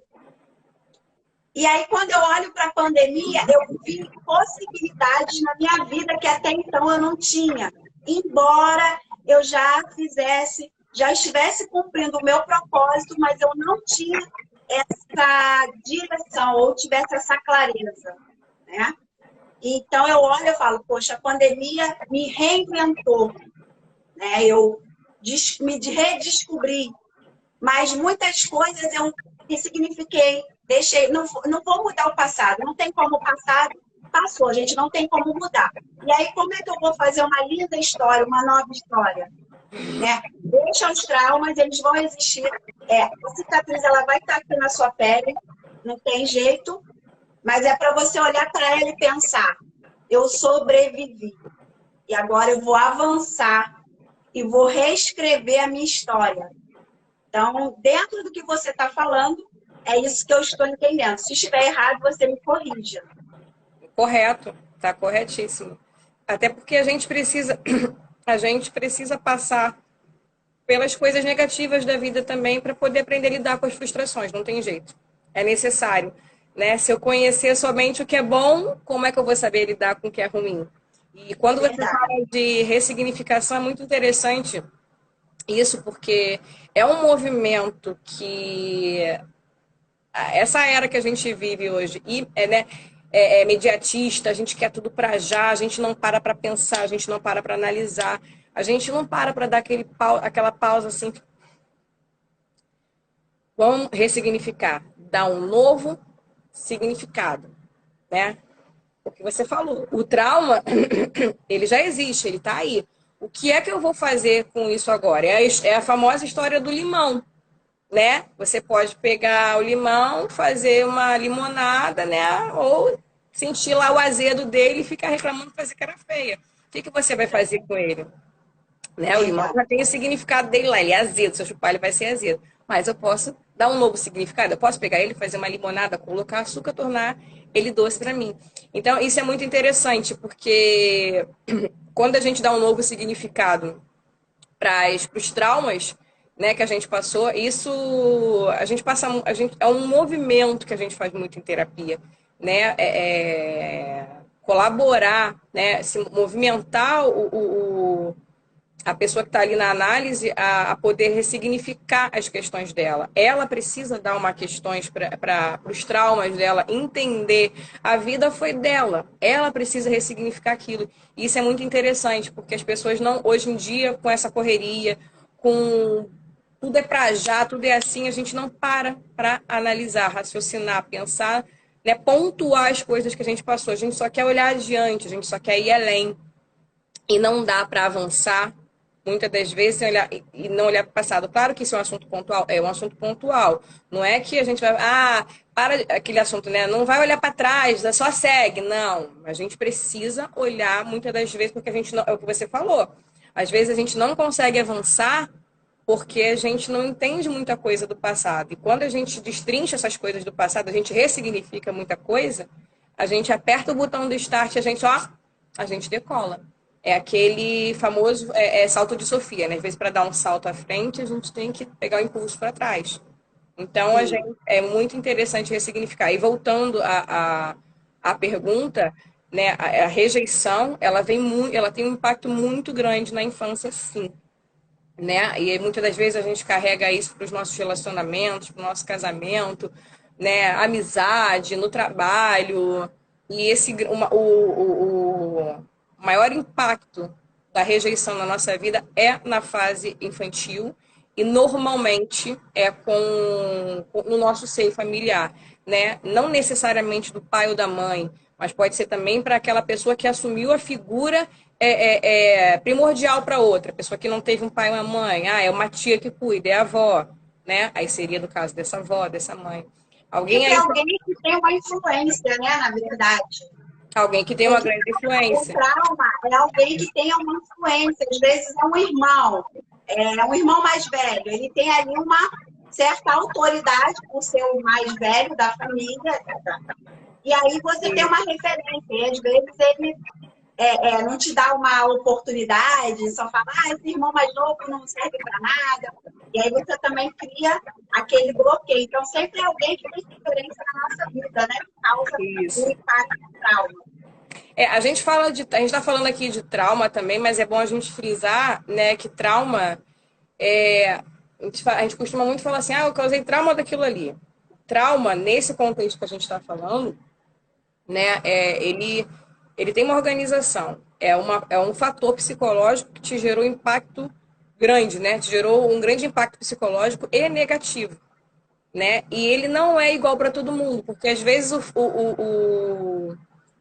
E aí, quando eu olho para a pandemia, eu vi possibilidades na minha vida que até então eu não tinha. Embora eu já estivesse cumprindo o meu propósito, mas eu não tinha essa direção ou tivesse essa clareza, né? Então eu olho e falo, poxa, a pandemia me reinventou, né? Eu me redescobri, mas muitas coisas eu ressignifiquei, deixei, não vou mudar o passado, não tem como o passado passou, a gente não tem como mudar. E aí como é que eu vou fazer uma linda história, uma nova história? Né? Deixa os traumas, eles vão existir. A cicatriz ela vai estar aqui na sua pele, não tem jeito, mas é para você olhar para ela e pensar: eu sobrevivi, e agora eu vou avançar e vou reescrever a minha história. Então, dentro do que você está falando, é isso que eu estou entendendo. Se estiver errado, você me corrija.
Correto, tá corretíssimo. Até porque a gente precisa passar pelas coisas negativas da vida também para poder aprender a lidar com as frustrações, não tem jeito. É necessário, né? Se eu conhecer somente o que é bom, como é que eu vou saber lidar com o que é ruim? E quando você fala de ressignificação, é muito interessante isso, porque é um movimento que essa era que a gente vive hoje né, é mediatista, a gente quer tudo para já, a gente não para pensar, a gente não para analisar, a gente não para dar aquela pausa assim. Vamos ressignificar, dar um novo significado, né? O que você falou, o trauma, ele já existe, ele está aí. O que é que eu vou fazer com isso agora? É a famosa história do limão, né? Você pode pegar o limão, fazer uma limonada, né? Ou sentir lá o azedo dele e ficar reclamando fazer cara feia. O que você vai fazer com ele? Né? O limão já tem o significado dele lá, ele é azedo, se eu chupar ele vai ser azedo. Mas eu posso dar um novo significado, eu posso pegar ele, fazer uma limonada, colocar açúcar, tornar ele doce para mim. Então, isso é muito interessante, porque quando a gente dá um novo significado para os traumas, né, que a gente passou, isso é um movimento que a gente faz muito em terapia, né? Colaborar, né, se movimentar a pessoa que está ali na análise a poder ressignificar as questões dela. Ela precisa dar uma questões para os traumas dela, entender. A vida foi dela. Ela precisa ressignificar aquilo. E isso é muito interessante, porque as pessoas não, hoje em dia, com essa correria, com tudo é para já, tudo é assim, a gente não para analisar, raciocinar, pensar né, pontuar as coisas que a gente passou. A gente só quer olhar adiante, a gente só quer ir além. E não dá para avançar, muitas das vezes, sem olhar, e não olhar para o passado. Claro que isso é um assunto pontual, é um assunto pontual. Não é que a gente vai, para aquele assunto, né? Não vai olhar para trás, só segue. Não, a gente precisa olhar muitas das vezes, porque a gente não, é o que você falou. Às vezes a gente não consegue avançar porque a gente não entende muita coisa do passado. E quando a gente destrincha essas coisas do passado, a gente ressignifica muita coisa, a gente aperta o botão do start e a gente decola. É aquele famoso salto de Sofia, né? Às vezes, para dar um salto à frente, a gente tem que pegar o impulso para trás. Então, é muito interessante ressignificar. E voltando à pergunta, né? A rejeição, ela tem um impacto muito grande na infância, sim. Né? E muitas das vezes a gente carrega isso para os nossos relacionamentos, para o nosso casamento, né? Amizade, no trabalho. E o maior impacto da rejeição na nossa vida é na fase infantil e normalmente é no nosso seio familiar, né? Não necessariamente do pai ou da mãe, mas pode ser também para aquela pessoa que assumiu a figura primordial para outra, pessoa que não teve um pai ou uma mãe, é uma tia que cuida, é a avó, né? Aí seria do caso dessa avó, dessa mãe.
Alguém que tem uma influência, né, na verdade.
Alguém que tem uma grande influência.
O trauma é alguém que tem uma influência, às vezes é um irmão mais velho, ele tem ali uma certa autoridade por ser o mais velho da família, e aí você tem uma referência, e às vezes ele não te dá uma oportunidade, só fala, esse irmão mais novo não serve para nada, e aí você também cria aquele bloqueio. Então, sempre é alguém que tem diferença na nossa vida, né? Por causa do impacto do trauma.
A gente está falando aqui de trauma também, mas é bom a gente frisar, né, que trauma a gente costuma muito falar assim, eu causei trauma daquilo ali. Trauma, nesse contexto que a gente está falando, né, ele tem uma organização, é um fator psicológico que te gerou impacto grande, né? Te gerou um grande impacto psicológico e negativo, né? E ele não é igual para todo mundo, porque às vezes o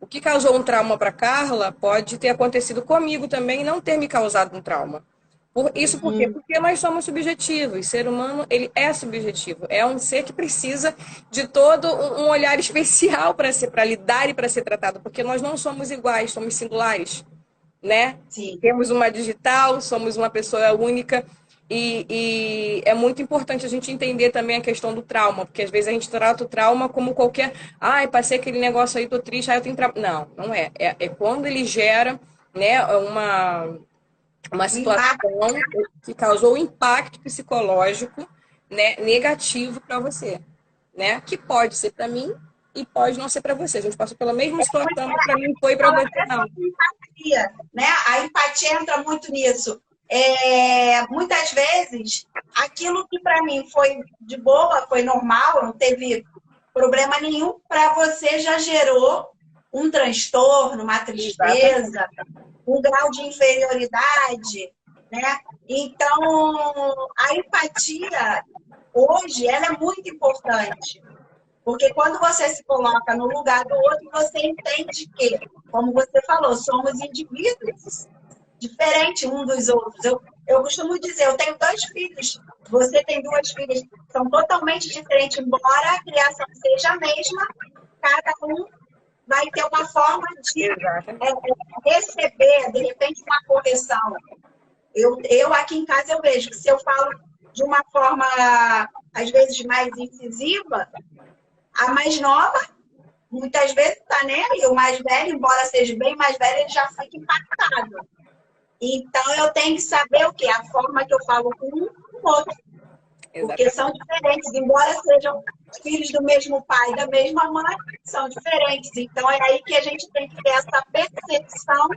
que causou um trauma para Carla pode ter acontecido comigo também e não ter me causado um trauma. Por quê? Porque nós somos subjetivos. O ser humano, ele é subjetivo. É um ser que precisa de todo um olhar especial para lidar e para ser tratado, porque nós não somos iguais, somos singulares, né?
Sim.
Temos uma digital, somos uma pessoa única. E é muito importante a gente entender também a questão do trauma, porque às vezes a gente trata o trauma como qualquer... passei aquele negócio aí, tô triste, eu tenho trauma. Não é. É quando ele gera, né, uma situação que causou um impacto psicológico, né, negativo para você, né? Que pode ser para mim e pode não ser para você. A gente passou pela mesma situação, mas para mim foi para você não.
Empatia, né? A empatia entra muito nisso. Muitas vezes, aquilo que para mim foi de boa, foi normal, não teve problema nenhum, para você já gerou um transtorno, uma tristeza, um grau de inferioridade, né? Então, a empatia, hoje, ela é muito importante. Porque quando você se coloca no lugar do outro, você entende que, como você falou, somos indivíduos diferentes uns dos outros. Eu costumo dizer, eu tenho 2 filhos, você tem 2 filhas, são totalmente diferentes, embora a criação seja a mesma, cada um vai ter uma forma de receber, de repente, uma correção. Eu aqui em casa, eu vejo que se eu falo de uma forma, às vezes, mais incisiva, a mais nova, muitas vezes está nela, e o mais velho, embora seja bem mais velho, ele já fica impactado. Então, eu tenho que saber o quê? A forma que eu falo com um com o outro. Porque são diferentes, embora sejam filhos do mesmo pai, da mesma mãe, são diferentes. Então, é aí que a gente tem que ter essa percepção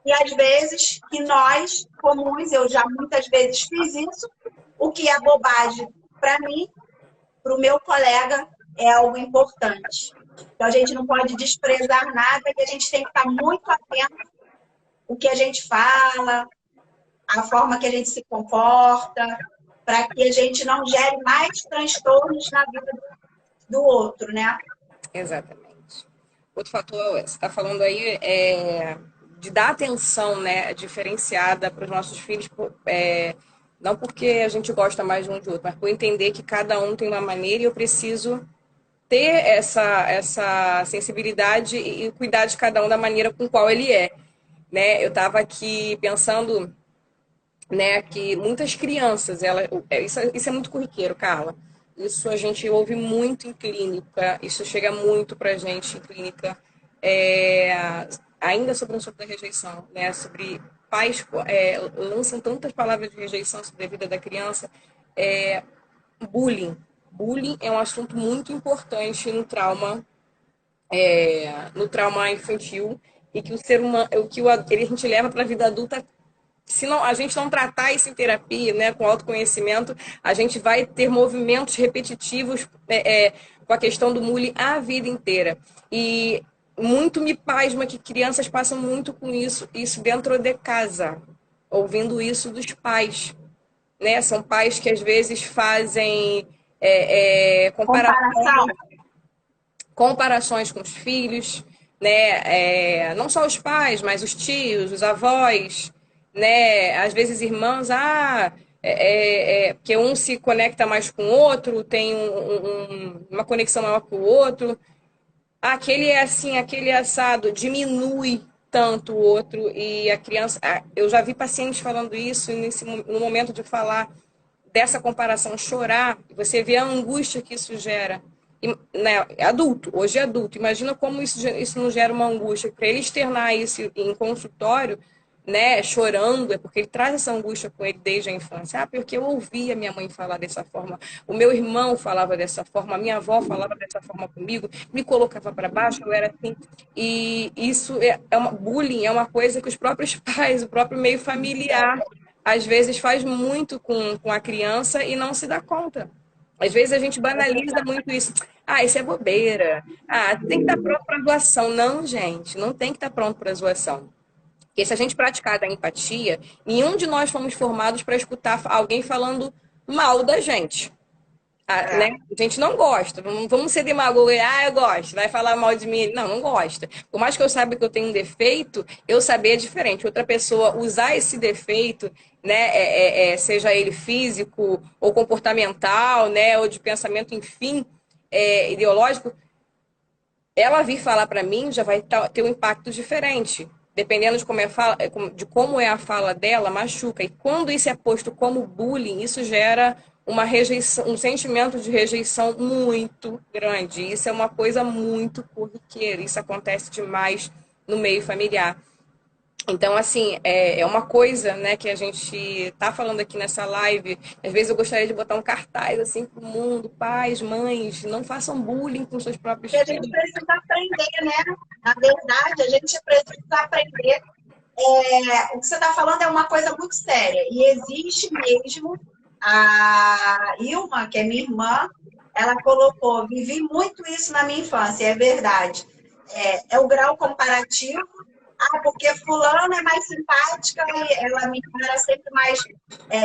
e, às vezes, que nós, comuns, eu já muitas vezes fiz isso, o que é bobagem para mim, para o meu colega, é algo importante. Então, a gente não pode desprezar nada, que a gente tem que estar muito atento ao que a gente fala, a forma que a gente se comporta, para que a gente não gere mais transtornos na vida do outro, né?
Exatamente. Outro fator, você está falando aí, de dar atenção, né, diferenciada para os nossos filhos, não porque a gente gosta mais de um de outro, mas por entender que cada um tem uma maneira e eu preciso ter essa sensibilidade e cuidar de cada um da maneira com qual ele é, né? Eu estava aqui pensando, né, que muitas crianças, isso é muito corriqueiro, Carla. Isso a gente ouve muito em clínica, isso chega muito pra gente em clínica, ainda sobre o assunto da rejeição, né, sobre pais lançam tantas palavras de rejeição sobre a vida da criança, bullying. Bullying é um assunto muito importante no trauma infantil e que o ser humano, a gente leva para a vida adulta. Se não, a gente não tratar isso em terapia, né, com autoconhecimento, a gente vai ter movimentos repetitivos com a questão do bullying a vida inteira. E muito me pasma que crianças passam muito com isso dentro de casa, ouvindo isso dos pais, né? São pais que às vezes fazem
Comparação.
comparações com os filhos, né? Não só os pais, mas os tios, os avós, né? Às vezes irmãos, porque um se conecta mais com o outro, tem uma conexão maior com o outro. Aquele é assim, aquele é assado, diminui tanto o outro e a criança. Eu já vi pacientes falando isso no momento de falar dessa comparação, chorar, você vê a angústia que isso gera. Né, hoje é adulto, imagina como isso não gera uma angústia. Para ele externar isso em consultório, né, chorando, é porque ele traz essa angústia com ele desde a infância. Porque eu ouvia minha mãe falar dessa forma, o meu irmão falava dessa forma, a minha avó falava dessa forma comigo, me colocava para baixo, eu era assim. E isso bullying é uma coisa que os próprios pais, o próprio meio familiar, às vezes faz muito com a criança e não se dá conta. Às vezes a gente banaliza muito isso. Isso é bobeira. Tem que estar pronto para a zoação. Não, gente, não tem que estar pronto para a zoação. Porque se a gente praticar da empatia, nenhum de nós fomos formados para escutar alguém falando mal da gente. Né? A gente não gosta. Vamos ser demagogo. Eu gosto. Vai falar mal de mim. Não, não gosta. Por mais que eu saiba que eu tenho um defeito, eu saber é diferente. Outra pessoa usar esse defeito, né, seja ele físico ou comportamental, né, ou de pensamento, enfim, ideológico, ela vir falar para mim já vai ter um impacto diferente. Dependendo de como é a fala dela, machuca. E quando isso é posto como bullying, isso gera uma rejeição, um sentimento de rejeição muito grande. Isso é uma coisa muito corriqueira. Isso acontece demais no meio familiar. Então, assim, é uma coisa, né, que a gente está falando aqui nessa live. Às vezes eu gostaria de botar um cartaz assim para o mundo: pais, mães, não façam bullying com seus próprios filhos.
A gente precisa aprender, né? Na verdade, a gente precisa aprender. O que você está falando é uma coisa muito séria. E existe mesmo. A Ilma, que é minha irmã, ela colocou: vivi muito isso na minha infância, é verdade. É o grau comparativo. Porque fulano é mais simpática e minha irmã era sempre mais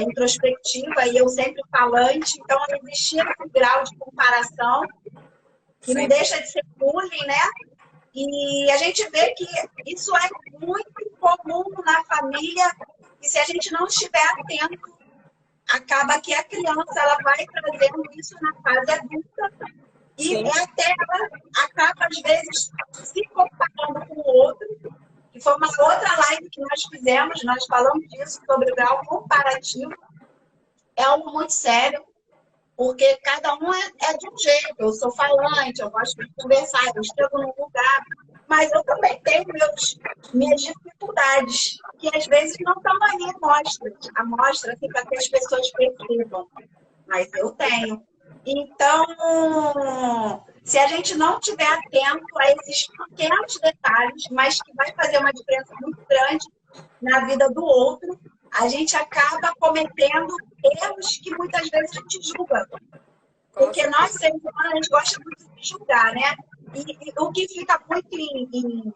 introspectiva e eu sempre falante. Então, existia um grau de comparação que não deixa de ser bullying, né? E a gente vê que isso é muito comum na família e se a gente não estiver atento, acaba que a criança ela vai trazendo isso na fase adulta e até ela acaba, às vezes, se comparando com o outro. E foi uma outra live que nós fizemos, nós falamos disso, sobre o grau comparativo. É algo muito sério, porque cada um é de um jeito. Eu sou falante, eu gosto de conversar, eu estou num lugar, mas eu também tenho minhas dificuldades, que às vezes não estão ali à mostra, assim, para que as pessoas percebam. Mas eu tenho. Então, se a gente não estiver atento a esses pequenos detalhes, mas que vai fazer uma diferença muito grande na vida do outro, a gente acaba cometendo erros que muitas vezes a gente julga. Porque nós, seres humanos, a gente gosta muito de julgar, né? E o que fica muito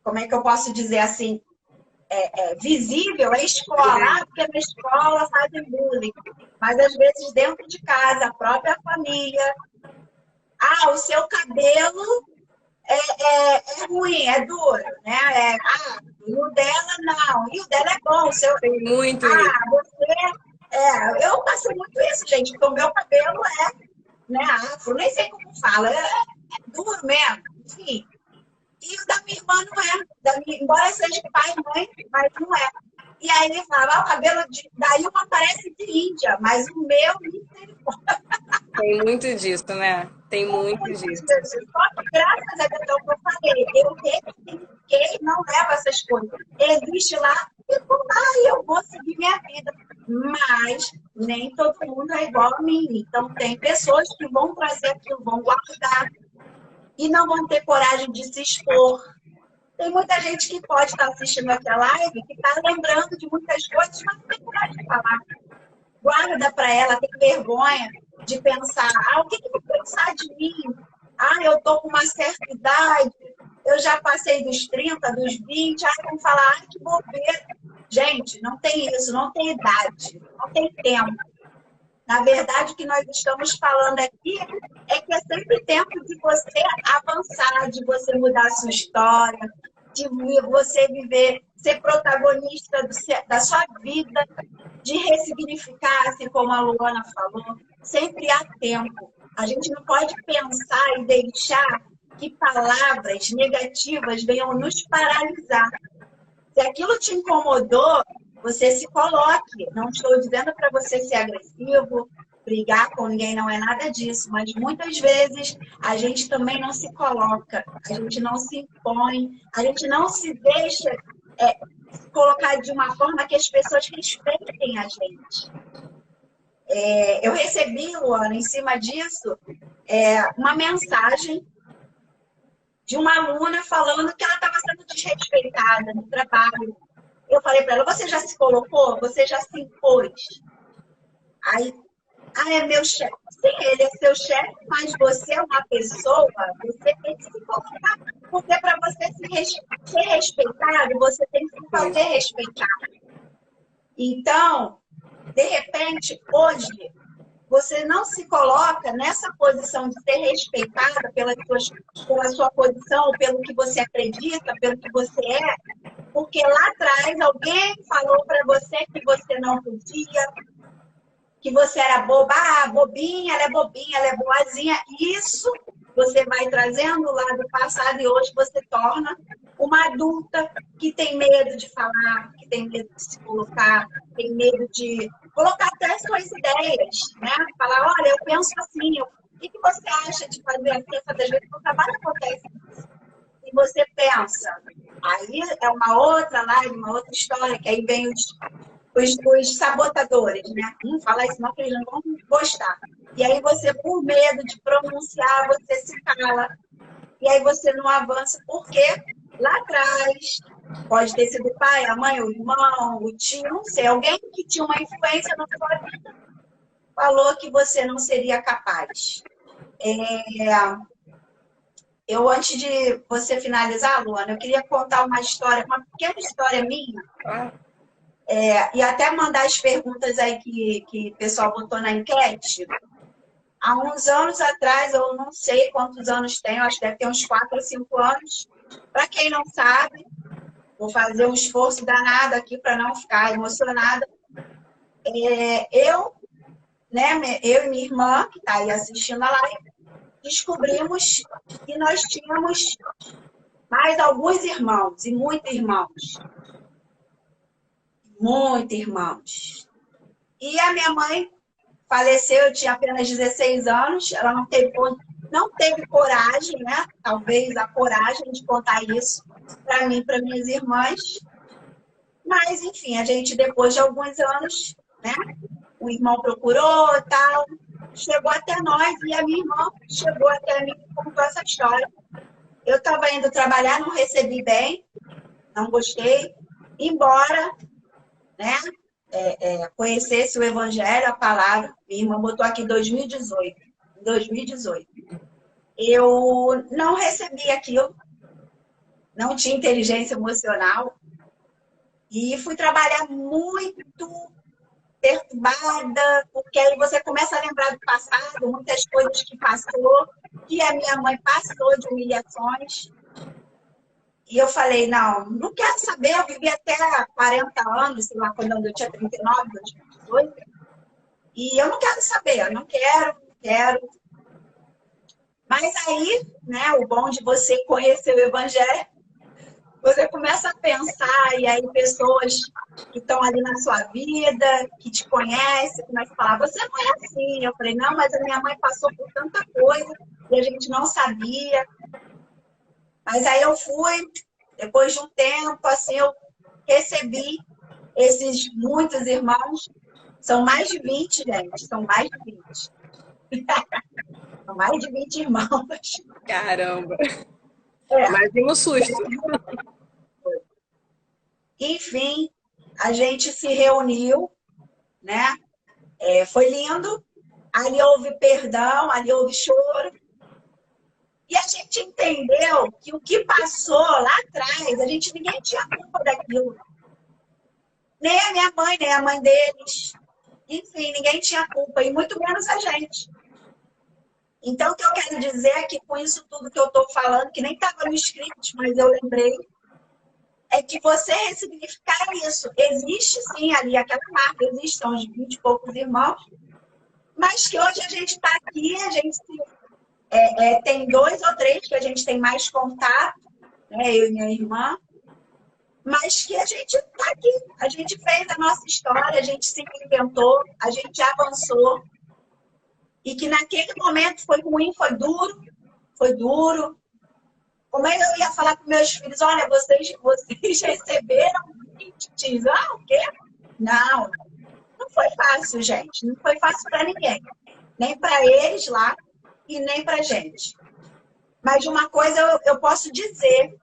como é que eu posso dizer assim, visível é a escola, porque na escola fazem bullying. Mas, às vezes, dentro de casa, a própria família, o seu cabelo é ruim, é duro, né? E o dela não, e o dela é bom.
Tem muito isso.
Eu passei muito isso, gente, porque o meu cabelo né, afro, nem sei como fala, duro mesmo, enfim. E o da minha irmã não é, embora seja pai e mãe, mas não é. E aí ele falava, o cabelo da Ilma parece de Índia, mas o meu, misericórdia.
Tem muito disso, né? Tem muito disso.
Só que graças a Deus, que eu falei, eu ressignifiquei, não levo essas coisas. Existe lá, fico lá e eu vou seguir minha vida. Mas nem todo mundo é igual a mim. Então, tem pessoas que vão trazer aquilo, vão guardar e não vão ter coragem de se expor. Tem muita gente que pode estar assistindo aquela live, que está lembrando de muitas coisas, mas não tem coragem de falar. Guarda para ela, tem vergonha de pensar, o que vão pensar de mim? Eu estou com uma certa idade, eu já passei dos 30, dos 20, vão falar, que bobeira. Gente, não tem isso, não tem idade, não tem tempo. Na verdade, o que nós estamos falando aqui é que é sempre tempo de você avançar, de você mudar a sua história, de você viver, ser protagonista da sua vida, de ressignificar, assim como a Luana falou, sempre há tempo. A gente não pode pensar e deixar que palavras negativas venham nos paralisar. Se aquilo te incomodou, você se coloque. Não estou dizendo para você ser agressivo, brigar com ninguém, não é nada disso. Mas muitas vezes a gente também não se coloca, a gente não se impõe, a gente não se deixa colocar de uma forma que as pessoas respeitem a gente. Eu recebi, Luana, em cima disso, uma mensagem de uma aluna falando que ela estava sendo desrespeitada no trabalho. Eu falei para ela, você já se colocou? Você já se impôs? Aí, é meu chefe. Sim, ele é seu chefe, mas você é uma pessoa, você tem que se colocar. Porque para você ser respeitado, você tem que se fazer respeitar. Então, de repente, hoje, você não se coloca nessa posição de ser respeitada pela sua posição, pelo que você acredita, pelo que você é, porque lá atrás alguém falou para você que você não podia, que você era boba, bobinha, ela é boazinha. Isso você vai trazendo lá do passado e hoje você torna uma adulta que tem medo de falar, que tem medo de se colocar, tem medo de colocar até suas ideias, né? Falar, olha, eu penso assim, o que você acha de fazer assim? Essas vezes no trabalho acontece isso. E você pensa, aí é uma outra live, uma outra história, que aí vem os sabotadores, né? Fala isso não, que eles não vão gostar. E aí você, por medo de pronunciar, você se cala. E aí você não avança, porque lá atrás, pode ter sido o pai, a mãe, o irmão, o tio, não sei, alguém que tinha uma influência na sua vida, falou que você não seria capaz. Eu, antes de você finalizar, Luana, eu queria contar uma história, uma pequena história minha, e até mandar as perguntas aí que o pessoal botou na enquete. Há uns anos atrás, eu não sei quantos anos tenho, acho que deve ter uns 4 ou 5 anos. Para quem não sabe, vou fazer um esforço danado aqui para não ficar emocionada. Eu e minha irmã, que está aí assistindo a live, descobrimos que nós tínhamos mais alguns irmãos, e muitos irmãos. Muitos irmãos. E a minha mãe faleceu, eu tinha apenas 16 anos, ela não teve coragem, né? Talvez a coragem de contar isso para mim, para minhas irmãs. Mas, enfim, a gente, depois de alguns anos, né? O irmão procurou e tal, chegou até nós, e a minha irmã chegou até mim e contou essa história. Eu estava indo trabalhar, não recebi bem, não gostei, embora, né? Conhecesse o Evangelho, a palavra. Minha irmã botou aqui 2018. Em 2018. Eu não recebi aquilo, não tinha inteligência emocional e fui trabalhar muito perturbada, porque aí você começa a lembrar do passado, muitas coisas que passou, que a minha mãe passou de humilhações. E eu falei, não quero saber, eu vivi até 40 anos, sei lá, quando eu tinha 39, 18. E eu não quero saber, eu não quero. Mas aí, né, o bom de você conhecer o Evangelho, você começa a pensar, e aí pessoas que estão ali na sua vida, que te conhecem, começam a falar, você não é assim. Eu falei, não, mas a minha mãe passou por tanta coisa e a gente não sabia. Mas aí eu fui, depois de um tempo, assim, eu recebi esses muitos irmãos. São mais de 20, gente, são mais de 20. São mais de 20 irmãos.
Caramba.
É.
Imagina o susto.
Enfim, a gente se reuniu, né? Foi lindo. Ali houve perdão, ali houve choro. E a gente entendeu que o que passou lá atrás, ninguém tinha culpa daquilo. Nem a minha mãe, nem a mãe deles. Enfim, ninguém tinha culpa, e muito menos a gente. Então, o que eu quero dizer é que com isso tudo que eu estou falando, que nem estava no script, mas eu lembrei, é que você ressignificar isso. Existe sim ali aquela marca, existem uns 20 e poucos irmãos, mas que hoje a gente está aqui, a gente tem 2 ou 3 que a gente tem mais contato, né, eu e minha irmã, mas que a gente está aqui, a gente fez a nossa história, a gente se inventou, a gente avançou, e que naquele momento foi ruim, foi duro. Como é que eu ia falar para meus filhos, olha, vocês receberam diz, o quê? Não foi fácil, gente, não foi fácil para ninguém, nem para eles lá e nem para gente. Mas uma coisa eu posso dizer,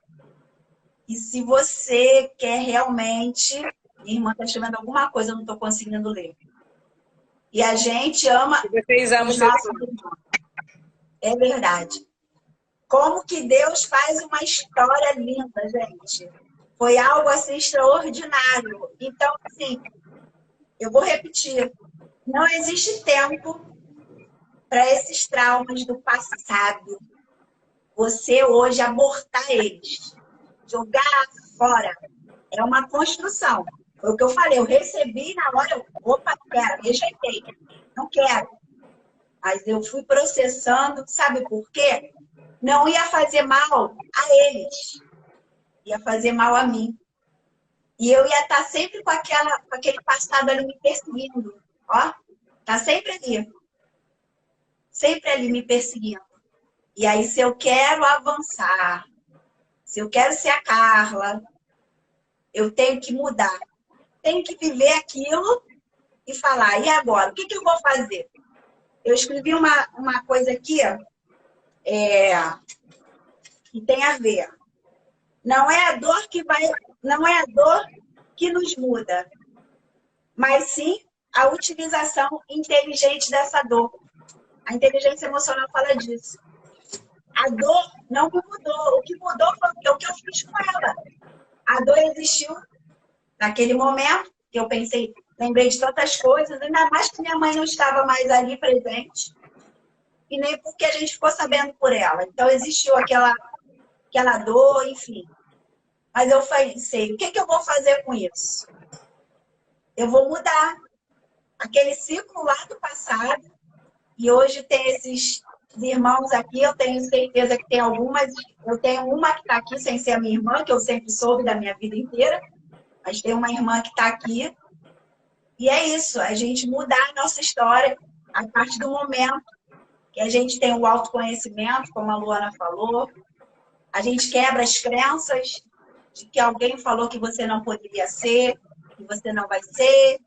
e se você quer realmente... Minha irmã está escrevendo alguma coisa, eu não estou conseguindo ler. E a gente ama os nossos irmãos. É verdade. Como que Deus faz uma história linda, gente. Foi algo assim extraordinário. Então, assim, eu vou repetir. Não existe tempo para esses traumas do passado. Você hoje abortar eles. Jogar fora. É uma construção. Foi o que eu falei. Eu recebi na hora. Opa, quero. Rejeitei. Não quero. Mas eu fui processando. Sabe por quê? Não ia fazer mal a eles. Ia fazer mal a mim. E eu ia estar sempre com aquele passado ali me perseguindo. Ó, tá sempre ali. Sempre ali me perseguindo. E aí, se eu quero avançar, se eu quero ser a Carla, eu tenho que mudar. Tenho que viver aquilo e falar, e agora? O que eu vou fazer? Eu escrevi uma coisa aqui, que tem a ver. Não é a dor que nos muda, mas sim a utilização inteligente dessa dor. A inteligência emocional fala disso. A dor não me mudou. O que mudou foi o que eu fiz com ela. A dor existiu naquele momento, que eu pensei, lembrei de tantas coisas, ainda mais que minha mãe não estava mais ali presente, e nem porque a gente ficou sabendo por ela. Então, existiu aquela dor, enfim. Mas eu pensei, o que eu vou fazer com isso? Eu vou mudar aquele ciclo lá do passado, e hoje tem esses irmãos aqui, eu tenho certeza que tem algumas, eu tenho uma que está aqui sem ser a minha irmã, que eu sempre soube da minha vida inteira, mas tem uma irmã que está aqui, e é isso, a gente mudar a nossa história a partir do momento que a gente tem o autoconhecimento, como a Luana falou, a gente quebra as crenças de que alguém falou que você não poderia ser, que você não vai ser,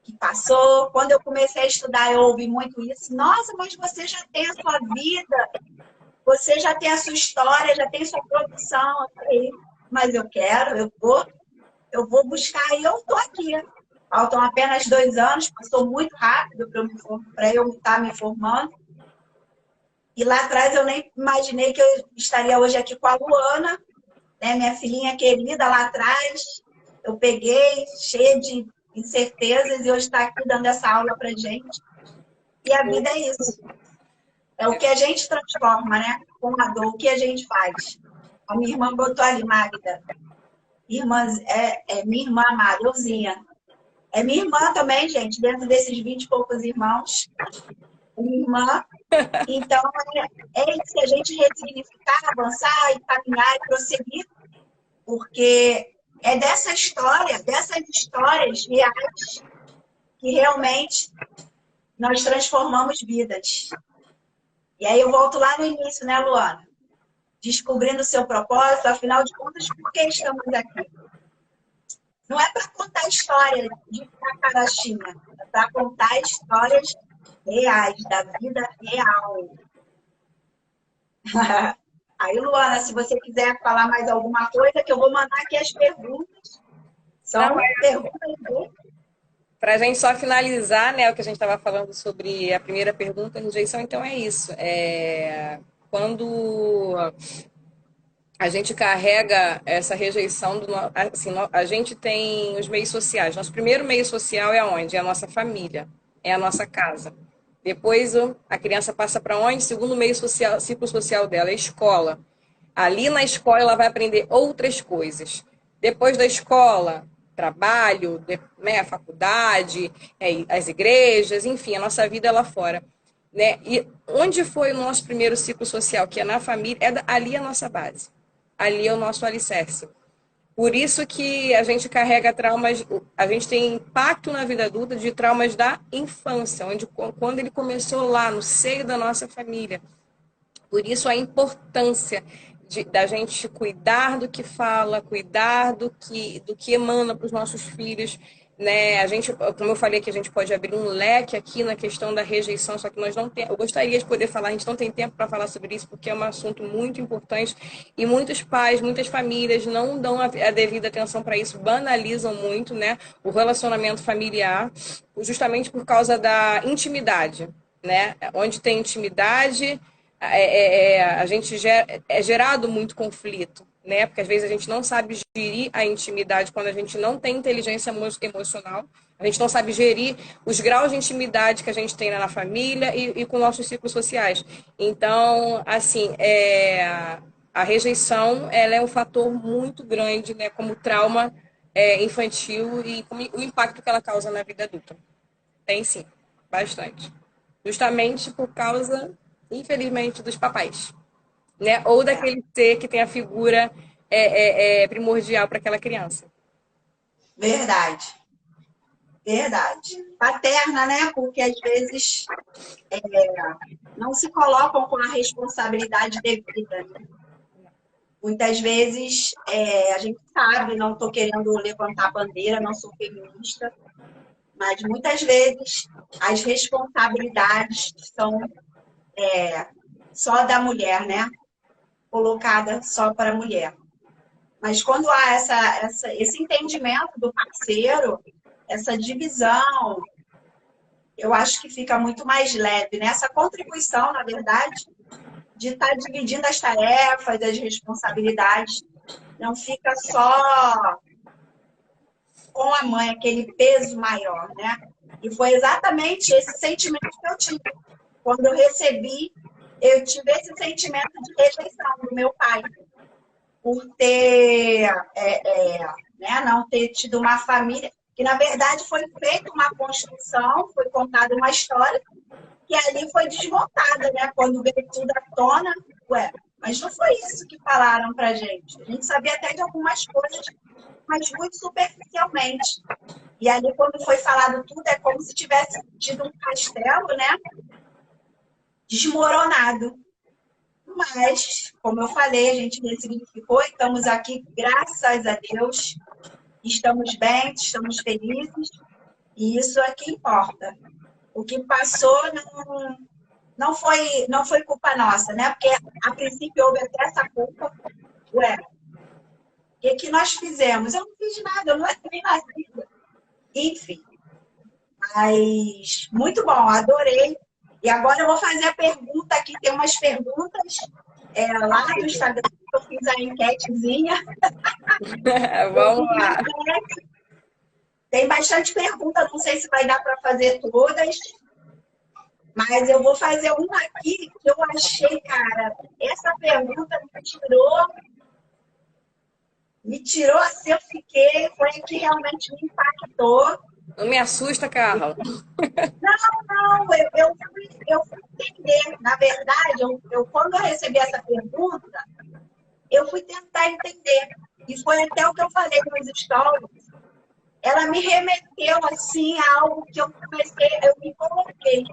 que passou. Quando eu comecei a estudar, eu ouvi muito isso. Nossa, mas você já tem a sua vida, você já tem a sua história, já tem sua produção. Eu falei, mas eu quero, eu vou buscar e eu estou aqui. Faltam apenas 2 anos, passou muito rápido para eu estar me formando. E lá atrás eu nem imaginei que eu estaria hoje aqui com a Luana, né, minha filhinha querida lá atrás. Eu peguei, cheia de incertezas, e hoje está aqui dando essa aula para gente. E a vida é isso. É o que a gente transforma, né? Com a dor, o que a gente faz. A minha irmã botou ali, Magda. Minha irmã amada, Euzinha. É minha irmã também, gente, dentro desses 20 e poucos irmãos. Minha irmã. Então, é isso que a gente ressignificar, avançar e caminhar e prosseguir, porque é dessa história, dessas histórias reais, que realmente nós transformamos vidas. E aí eu volto lá no início, né, Luana? Descobrindo o seu propósito, afinal de contas, por que estamos aqui? Não é para contar história de carachinha, é para contar histórias reais, da vida real. Aí, Luana, se você quiser falar mais alguma coisa, que eu vou mandar aqui as perguntas. São perguntas.
Para a gente só finalizar, né, o que a gente estava falando sobre a primeira pergunta, rejeição, então é isso. Quando a gente carrega essa rejeição, assim, a gente tem os meios sociais. Nosso primeiro meio social é onde? É a nossa família, é a nossa casa. Depois a criança passa para onde? Segundo meio social, ciclo social dela, é a escola. Ali na escola ela vai aprender outras coisas. Depois da escola, trabalho, né, a faculdade, as igrejas, enfim, a nossa vida lá fora. Né? E onde foi o nosso primeiro ciclo social, que é na família, ali é a nossa base. Ali é o nosso alicerce. Por isso que a gente carrega traumas, a gente tem impacto na vida adulta de traumas da infância, quando ele começou lá, no seio da nossa família. Por isso a importância da gente cuidar do que fala, cuidar do que emana para os nossos filhos, né? A gente, como eu falei, que a gente pode abrir um leque aqui na questão da rejeição, só que nós não temos. Eu gostaria de poder falar, a gente não tem tempo para falar sobre isso, porque é um assunto muito importante e muitos pais, muitas famílias não dão a devida atenção para isso, banalizam muito, né? O relacionamento familiar, justamente por causa da intimidade, né? Onde tem intimidade, a gente é gerado muito conflito, né? Porque às vezes a gente não sabe gerir a intimidade quando a gente não tem inteligência emocional, a gente não sabe gerir os graus de intimidade que a gente tem na família e com nossos ciclos sociais. Então, assim, a rejeição, ela é um fator muito grande, né? Como trauma infantil e como o impacto que ela causa na vida adulta. Tem sim, bastante. Justamente por causa, infelizmente, dos papais, né? Ou daquele ser que tem a figura primordial para aquela criança.
Verdade. Verdade. Paterna, né? Porque às vezes não se colocam com a responsabilidade devida, né? Muitas vezes a gente sabe, não estou querendo levantar bandeira, não sou feminista, mas muitas vezes as responsabilidades são só da mulher, né? Colocada só para a mulher. Mas quando há esse entendimento do parceiro, essa divisão, eu acho que fica muito mais leve, né? Essa contribuição, na verdade, de estar dividindo as tarefas, as responsabilidades, não fica só com a mãe, aquele peso maior, né? E foi exatamente esse sentimento que eu tive. Quando eu recebi, eu tive esse sentimento de rejeição do meu pai, por ter, né, não ter tido uma família, que na verdade foi feita uma construção, foi contada uma história, que ali foi desmontada, né? Quando veio tudo à tona, mas não foi isso que falaram pra gente. A gente sabia até de algumas coisas, mas muito superficialmente. E ali, quando foi falado tudo, é como se tivesse tido um castelo, né? Desmoronado. Mas, como eu falei, a gente ressignificou e estamos aqui, graças a Deus. Estamos bem, estamos felizes. E isso é que importa. O que passou não foi culpa nossa, né? Porque, a princípio, houve até essa culpa. O que nós fizemos? Eu não fiz nada, eu não entrei na vida. Enfim. Mas, muito bom, adorei. E agora eu vou fazer a pergunta aqui. Tem umas perguntas lá do Instagram, que eu fiz a enquetezinha.
Vamos lá.
Tem bastante pergunta, não sei se vai dar para fazer todas. Mas eu vou fazer uma aqui que eu achei, cara, essa pergunta me tirou assim, eu fiquei, foi a que realmente me impactou.
Não me assusta, Carla.
Não, eu fui entender. Na verdade, quando eu recebi essa pergunta, eu fui tentar entender. E foi até o que eu falei nos stories. Ela me remeteu, assim, a algo que eu me coloquei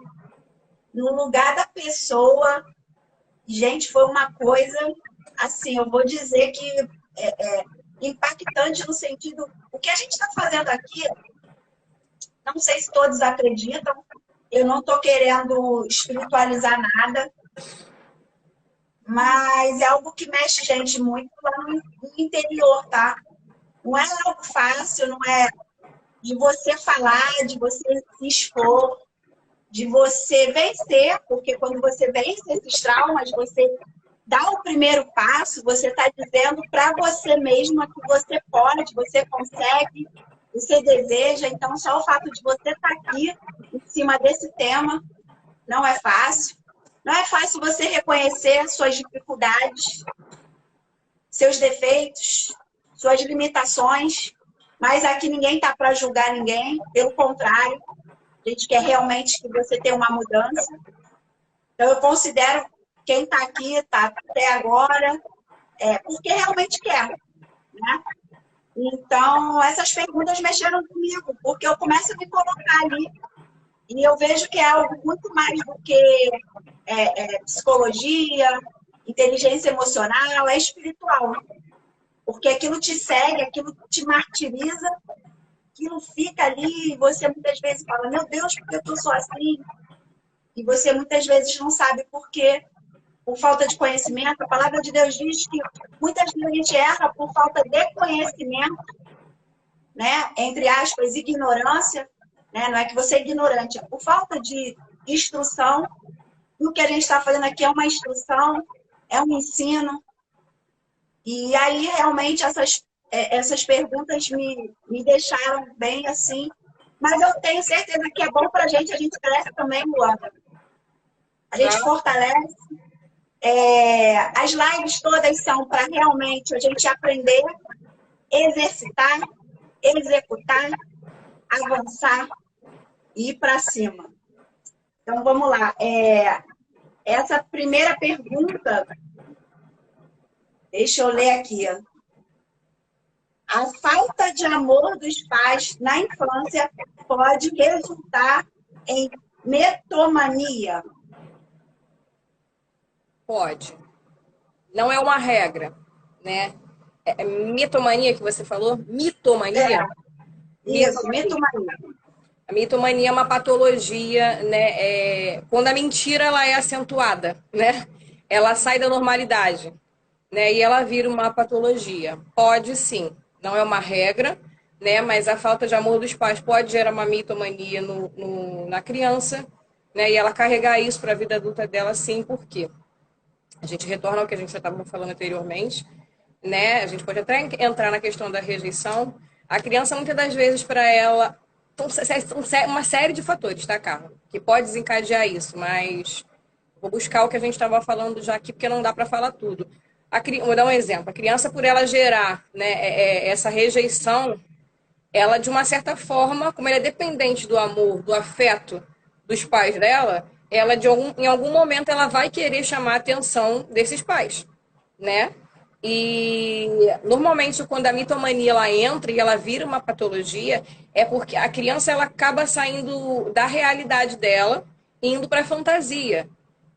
no lugar da pessoa. Gente, foi uma coisa, assim, eu vou dizer que impactante no sentido... O que a gente está fazendo aqui, não sei se todos acreditam, eu não estou querendo espiritualizar nada, mas é algo que mexe, gente, muito lá no interior, tá? Não é algo fácil, não é de você falar, de você se expor, de você vencer, porque quando você vence esses traumas, você dá o primeiro passo, você está dizendo para você mesma que você pode, você consegue, você deseja. Então, só o fato de você estar aqui em cima desse tema não é fácil. Não é fácil você reconhecer suas dificuldades, seus defeitos, suas limitações, mas aqui ninguém está para julgar ninguém, pelo contrário, a gente quer realmente que você tenha uma mudança. Então, eu considero quem está aqui, está até agora, porque realmente quer, né? Então, essas perguntas mexeram comigo, porque eu começo a me colocar ali e eu vejo que é algo muito mais do que psicologia, inteligência emocional, é espiritual. Porque aquilo te segue, aquilo te martiriza, aquilo fica ali e você muitas vezes fala, meu Deus, por que eu sou assim? E você muitas vezes não sabe por quê. Por falta de conhecimento, a palavra de Deus diz que muitas vezes a gente erra por falta de conhecimento, né? Entre aspas, ignorância, né? Não é que você é ignorante, é por falta de instrução. E o que a gente está fazendo aqui é uma instrução, é um ensino. E aí, realmente, essas perguntas me deixaram bem assim. Mas eu tenho certeza que é bom para a gente cresce também, Luana. A gente fortalece. As lives todas são para realmente a gente aprender, exercitar, executar, avançar e ir para cima. Então, vamos lá. Essa primeira pergunta, deixa eu ler aqui. A falta de amor dos pais na infância pode resultar em mitomania?
Pode. Não é uma regra, né? Mitomania que você falou? Mitomania?
Isso, mitomania.
A mitomania é uma patologia, né? Quando a mentira ela é acentuada, né? Ela sai da normalidade, né? E ela vira uma patologia. Pode sim, não é uma regra, né? Mas a falta de amor dos pais pode gerar uma mitomania na criança, né? E ela carregar isso para a vida adulta dela, sim, por quê? A gente retorna ao que a gente já estava falando anteriormente, né? A gente pode até entrar na questão da rejeição. A criança, muitas das vezes, para ela, são uma série de fatores, tá, Carla? Que pode desencadear isso, mas vou buscar o que a gente estava falando já aqui, porque não dá para falar tudo. Vou dar um exemplo. A criança, por ela gerar, né, essa rejeição, ela, de uma certa forma, como ela é dependente do amor, do afeto dos pais dela, ela, em algum momento, ela vai querer chamar a atenção desses pais, né? E, normalmente, quando a mitomania ela entra e ela vira uma patologia, é porque a criança ela acaba saindo da realidade dela, indo para a fantasia.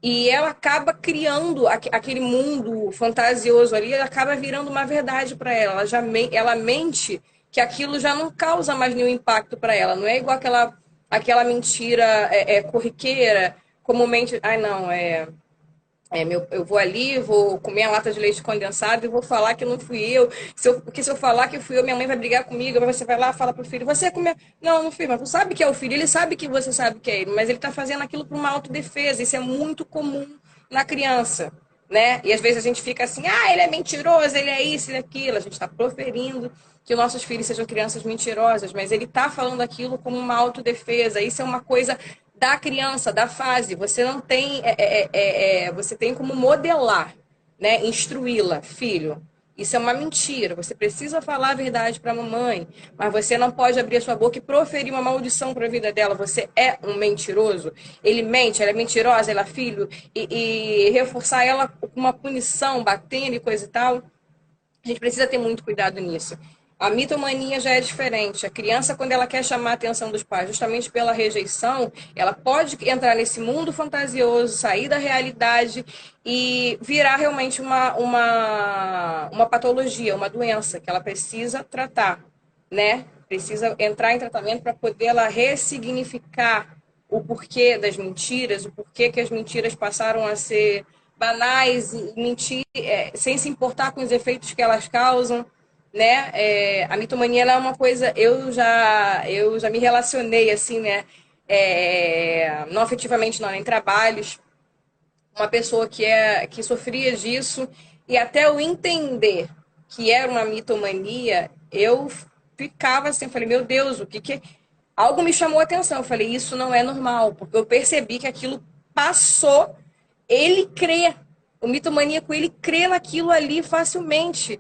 E ela acaba criando aquele mundo fantasioso ali, ela acaba virando uma verdade para ela. Ela mente que aquilo já não causa mais nenhum impacto para ela. Não é igual aquela mentira corriqueira, comumente. Ai, não, eu vou ali, vou comer a lata de leite condensado e vou falar que não fui eu. Porque se eu falar que fui eu, minha mãe vai brigar comigo. Você vai lá e fala pro filho, você comeu. Não, não fui, mas você sabe que é o filho. Ele sabe que você sabe que é ele, mas ele tá fazendo aquilo por uma autodefesa. Isso é muito comum na criança, né? E às vezes a gente fica assim, ele é mentiroso, ele é isso, ele é aquilo. A gente está proferindo que os nossos filhos sejam crianças mentirosas, mas ele tá falando aquilo como uma autodefesa. Isso é uma coisa da criança, da fase. Você não tem, você tem como modelar, né? Instruí-la, filho. Isso é uma mentira. Você precisa falar a verdade para a mamãe, mas você não pode abrir a sua boca e proferir uma maldição para a vida dela. Você é um mentiroso. Ele mente, ela é mentirosa, ela é filho, e reforçar ela com uma punição, batendo e coisa e tal. A gente precisa ter muito cuidado nisso. A mitomania já é diferente. A criança, quando ela quer chamar a atenção dos pais, justamente pela rejeição, ela pode entrar nesse mundo fantasioso, sair da realidade e virar realmente uma patologia, uma doença que ela precisa tratar, né? Precisa entrar em tratamento para poder ela ressignificar o porquê das mentiras, o porquê que as mentiras passaram a ser banais e mentir sem se importar com os efeitos que elas causam, né? A mitomania ela é uma coisa, eu já me relacionei assim, né? Não afetivamente, não, em trabalhos, uma pessoa que sofria disso, e até eu entender que era uma mitomania, eu ficava assim, falei, meu Deus, o que que... Algo me chamou a atenção, eu falei, isso não é normal, porque eu percebi que aquilo passou, ele crê, o mitomaníaco, ele crê naquilo ali facilmente.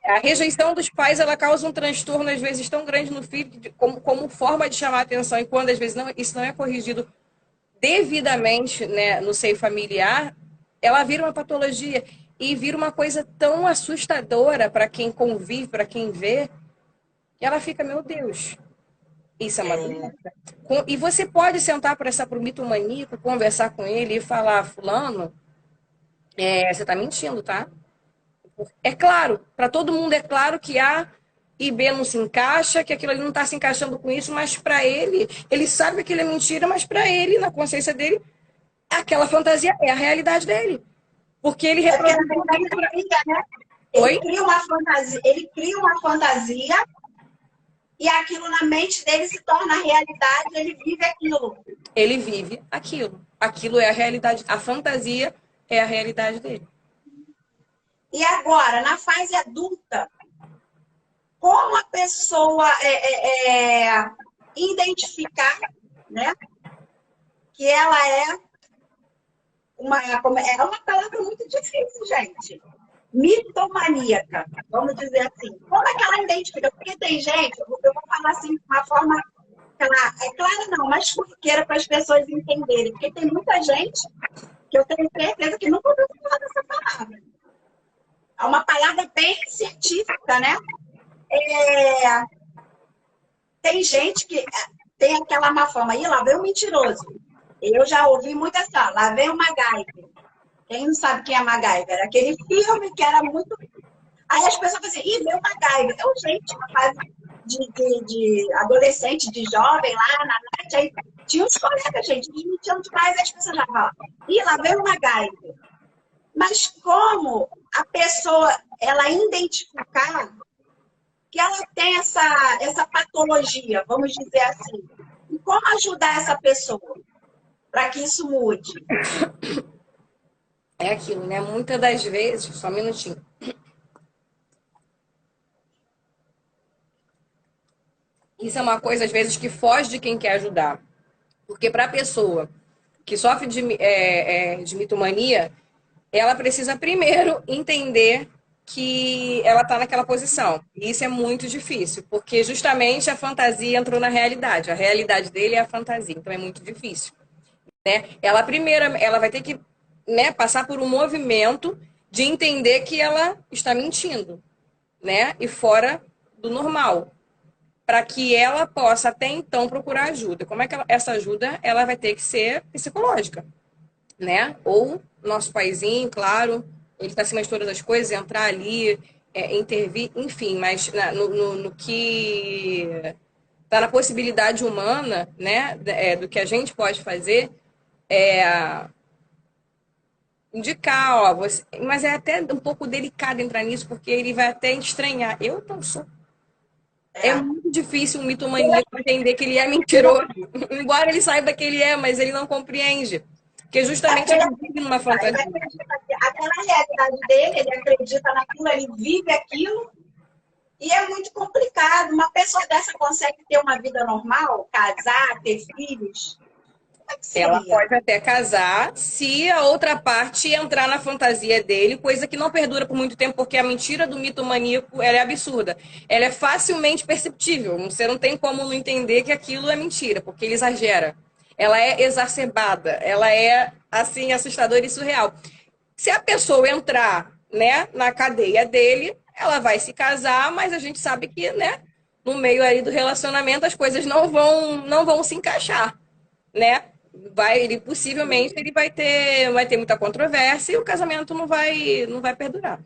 A rejeição dos pais, ela causa um transtorno, às vezes, tão grande no filho, como forma de chamar a atenção, e quando, às vezes, isso não é corrigido devidamente, né, no seio familiar, ela vira uma patologia e vira uma coisa tão assustadora para quem convive, para quem vê, que ela fica, meu Deus, isso é uma doença. E você pode sentar para o mitomaníaco, conversar com ele e falar, fulano, você está mentindo, tá? É claro, para todo mundo é claro que A e B não se encaixa, que aquilo ali não está se encaixando com isso, mas para ele, ele sabe que aquilo é mentira, mas para ele, na consciência dele, aquela fantasia é a realidade dele. Porque ele
Porque,
reproduz.
na verdade, ele cria, né?
Oi?
Ele cria uma fantasia e aquilo na mente dele se torna realidade, ele vive aquilo.
Ele vive aquilo. Aquilo é a realidade. A fantasia é a realidade dele.
E agora, na fase adulta, como a pessoa identificar, né, que ela é uma palavra muito difícil, gente. Mitomaníaca, vamos dizer assim. Como é que ela identifica? Porque tem gente, eu vou falar assim de uma forma clara não, mas corriqueira para as pessoas entenderem. Porque tem muita gente que eu tenho certeza que nunca ouviu falar dessa palavra. É uma palavra bem científica, né? Tem gente que tem aquela má fama. Aí lá vem um mentiroso. Eu já ouvi muito essa. Lá vem o MacGyver. Quem não sabe quem é MacGyver? Aquele filme que era muito... Aí as pessoas falam assim, ih, veio o MacGyver. Eu, gente, uma fase de adolescente, de jovem lá na net, aí tinha uns colegas, gente, de 20 anos atrás, as pessoas já falavam, ih, lá veio o MacGyver. Mas como a pessoa, ela identificar que ela tem essa patologia, vamos dizer assim, e como ajudar essa pessoa para que isso mude?
É aquilo, né? Muitas das vezes, só um minutinho. Isso é uma coisa, às vezes, que foge de quem quer ajudar. Porque para a pessoa que sofre de mitomania, ela precisa primeiro entender que ela está naquela posição. E isso é muito difícil, porque justamente a fantasia entrou na realidade. A realidade dele é a fantasia, então é muito difícil. Né? Ela vai ter que, né, passar por um movimento de entender que ela está mentindo, né? E fora do normal, para que ela possa até então procurar ajuda. Como é que essa ajuda ela vai ter que ser psicológica, né? Ou nosso paizinho, claro, ele está acima de todas as coisas, entrar ali, intervir, enfim, mas no que está na possibilidade humana, né? Do que a gente pode fazer, indicar, ó, mas é até um pouco delicado entrar nisso, porque ele vai até estranhar. Eu não sou. É muito difícil um mitomaníaco entender que ele é mentiroso. Embora ele saiba que ele é, mas ele não compreende. Porque justamente ele vive numa fantasia.
Aquela realidade dele, ele acredita naquilo, ele vive aquilo. E é muito complicado. Uma pessoa dessa consegue ter uma vida normal, casar, ter filhos? Como é que
Ela
seria?
pode até casar se a outra parte entrar na fantasia dele, coisa que não perdura por muito tempo, porque a mentira do mito maníaco ela é absurda. Ela é facilmente perceptível. Você não tem como não entender que aquilo é mentira, porque ele exagera. Ela é exacerbada, ela é assim assustadora e surreal. Se a pessoa entrar, né, na cadeia dele, ela vai se casar, mas a gente sabe que, né, no meio aí do relacionamento as coisas não vão se encaixar, né? Ele possivelmente ele vai ter muita controvérsia e o casamento não vai perdurar.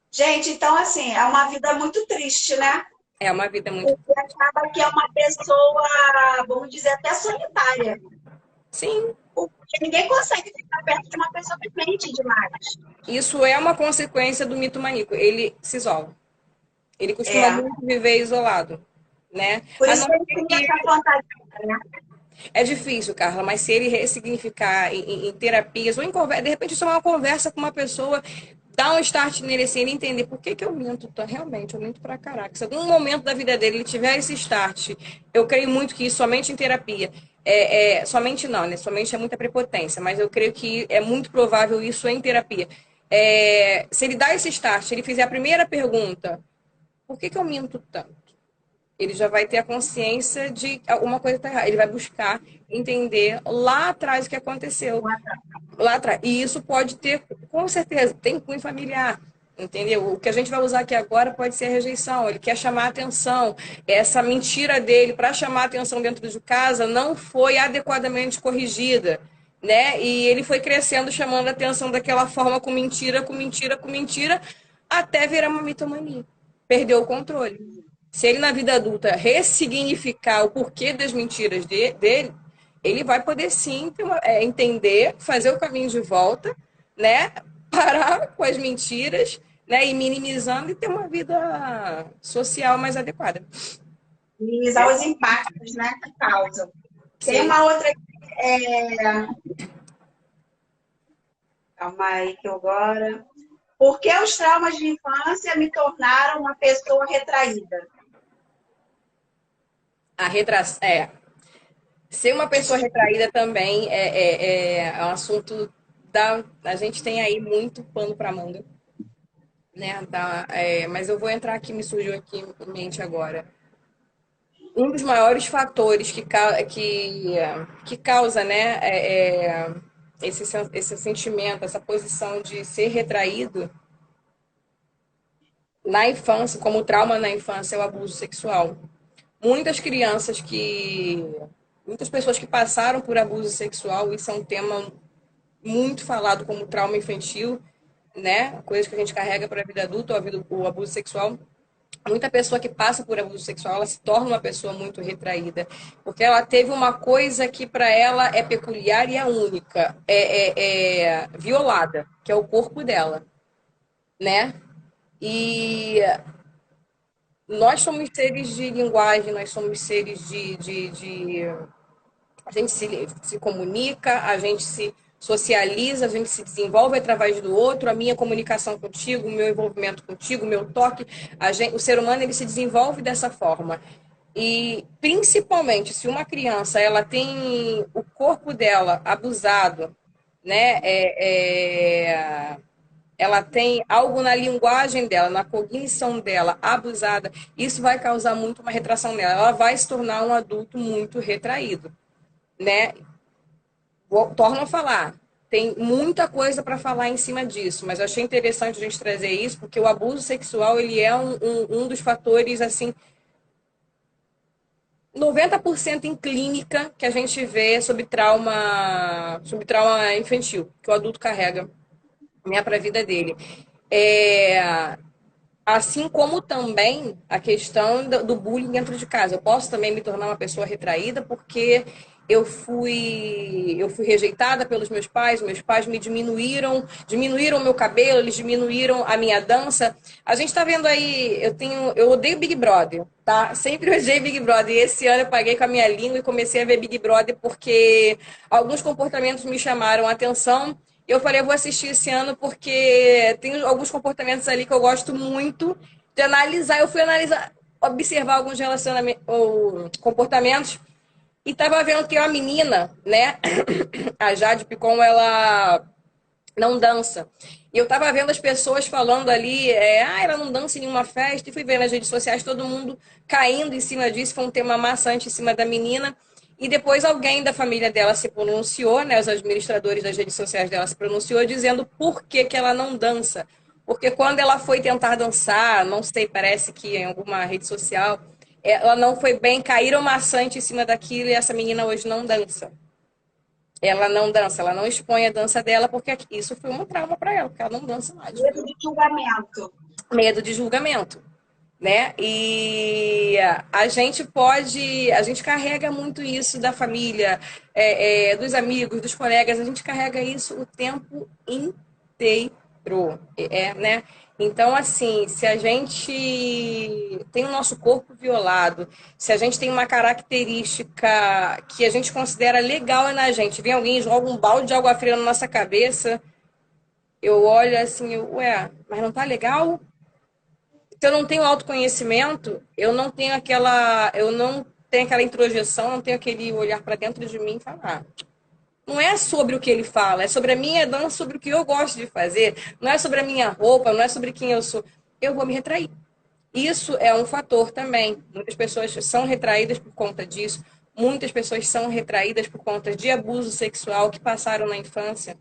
Gente, então assim, é uma vida muito triste, né?
É uma vida muito.
Porque acaba que é uma pessoa, vamos dizer, até solitária.
Sim,
Porque ninguém consegue ficar perto de uma pessoa que mente demais.
isso é uma consequência do mito maníaco. Ele se isola. Ele costuma
É.
muito viver isolado, né?
Por
A
isso
não
que ele
ser
cria
que
essa fantasia, né?
é difícil, Carla, mas se ele ressignificar em terapias, ou em conversa, de repente só uma conversa com uma pessoa, dá um start nele assim, ele entender por que eu minto, tá? Realmente, eu minto pra caraca. Se algum momento da vida dele ele tiver esse start, eu creio muito que isso somente em terapia. Somente não, né? Somente é muita prepotência, mas eu creio que é muito provável isso em terapia. Se ele dá esse start, ele fizer a primeira pergunta, por que eu minto tanto? Ele já vai ter a consciência de que alguma coisa está errada. Ele vai buscar entender lá atrás o que aconteceu. Lá atrás. E isso pode ter, com certeza, tem cunho familiar. Entendeu? O que a gente vai usar aqui agora pode ser a rejeição. Ele quer chamar a atenção. Essa mentira dele para chamar a atenção dentro de casa não foi adequadamente corrigida. Né? E ele foi crescendo, chamando a atenção daquela forma, com mentira, com mentira, com mentira, até virar uma mitomania. Perdeu o controle. Se ele na vida adulta ressignificar o porquê das mentiras dele, ele vai poder sim entender, fazer o caminho de volta, né? Parar com as mentiras, né? E minimizando e ter uma vida social mais adequada.
Minimizar os impactos, né, que causam. Tem
Sim.
uma outra. Calma aí, que eu agora. Por que os traumas de infância me tornaram uma pessoa retraída?
Ser uma pessoa retraída também é um assunto a gente tem aí muito pano para manga, né? Mas eu vou entrar aqui, me surgiu aqui em mente agora. Um dos maiores fatores que causa, né, esse sentimento, essa posição de ser retraído na infância, como trauma na infância, é o abuso sexual. Muitas crianças muitas pessoas que passaram por abuso sexual, isso é um tema muito falado como trauma infantil, né? Coisas que a gente carrega para a vida adulta, o abuso sexual. Muita pessoa que passa por abuso sexual, ela se torna uma pessoa muito retraída, porque ela teve uma coisa que para ela é peculiar e é única, é violada, que é o corpo dela, né? E nós somos seres de linguagem, nós somos seres a gente se comunica, a gente se socializa, a gente se desenvolve através do outro, a minha comunicação contigo, o meu envolvimento contigo, o meu toque, o ser humano ele se desenvolve dessa forma. E principalmente se uma criança ela tem o corpo dela abusado, né, ela tem algo na linguagem dela, na cognição dela abusada, isso vai causar muito uma retração nela. Ela vai se tornar um adulto muito retraído, né? Torno a falar. Tem muita coisa para falar em cima disso, mas eu achei interessante a gente trazer isso, porque o abuso sexual ele é um dos fatores, assim, 90% em clínica que a gente vê sobre trauma infantil, que o adulto carrega, né, para a vida dele. Assim como também a questão do bullying dentro de casa. Eu posso também me tornar uma pessoa retraída porque eu fui rejeitada pelos meus pais me diminuíram o meu cabelo, eles diminuíram a minha dança. A gente está vendo aí, eu odeio Big Brother, tá? Sempre odiei Big Brother. E esse ano eu paguei com a minha língua e comecei a ver Big Brother porque alguns comportamentos me chamaram a atenção. Eu falei, eu vou assistir esse ano porque tem alguns comportamentos ali que eu gosto muito de analisar. Eu fui analisar, observar alguns relacionamentos ou comportamentos. E tava vendo que uma menina, né, a Jade Picon, ela não dança. E eu tava vendo as pessoas falando ali, ela não dança em nenhuma festa, e fui ver nas redes sociais todo mundo caindo em cima disso, foi um tema maçante em cima da menina. E depois alguém da família dela se pronunciou, né, os administradores das redes sociais dela se pronunciou, dizendo por que que ela não dança. Porque quando ela foi tentar dançar, não sei, parece que em alguma rede social, ela não foi bem, caíram maçante em cima daquilo e essa menina hoje não dança. Ela não dança, ela não expõe a dança dela, porque isso foi um trauma para ela, porque ela não dança mais.
Medo de julgamento.
Medo de julgamento, né? E a gente carrega muito isso da família, dos amigos, dos colegas, a gente carrega isso o tempo inteiro, né? Então, assim, se a gente tem o nosso corpo violado, se a gente tem uma característica que a gente considera legal na gente, vem alguém e joga um balde de água fria na nossa cabeça, eu olho assim, ué, mas não tá legal? Se eu não tenho autoconhecimento, eu não tenho aquela introjeção, não tenho aquele olhar para dentro de mim e falar. Não é sobre o que ele fala, é sobre a minha dança, sobre o que eu gosto de fazer. Não é sobre a minha roupa, não é sobre quem eu sou. Eu vou me retrair. Isso é um fator também. Muitas pessoas são retraídas por conta disso. Muitas pessoas são retraídas por conta de abuso sexual que passaram na infância,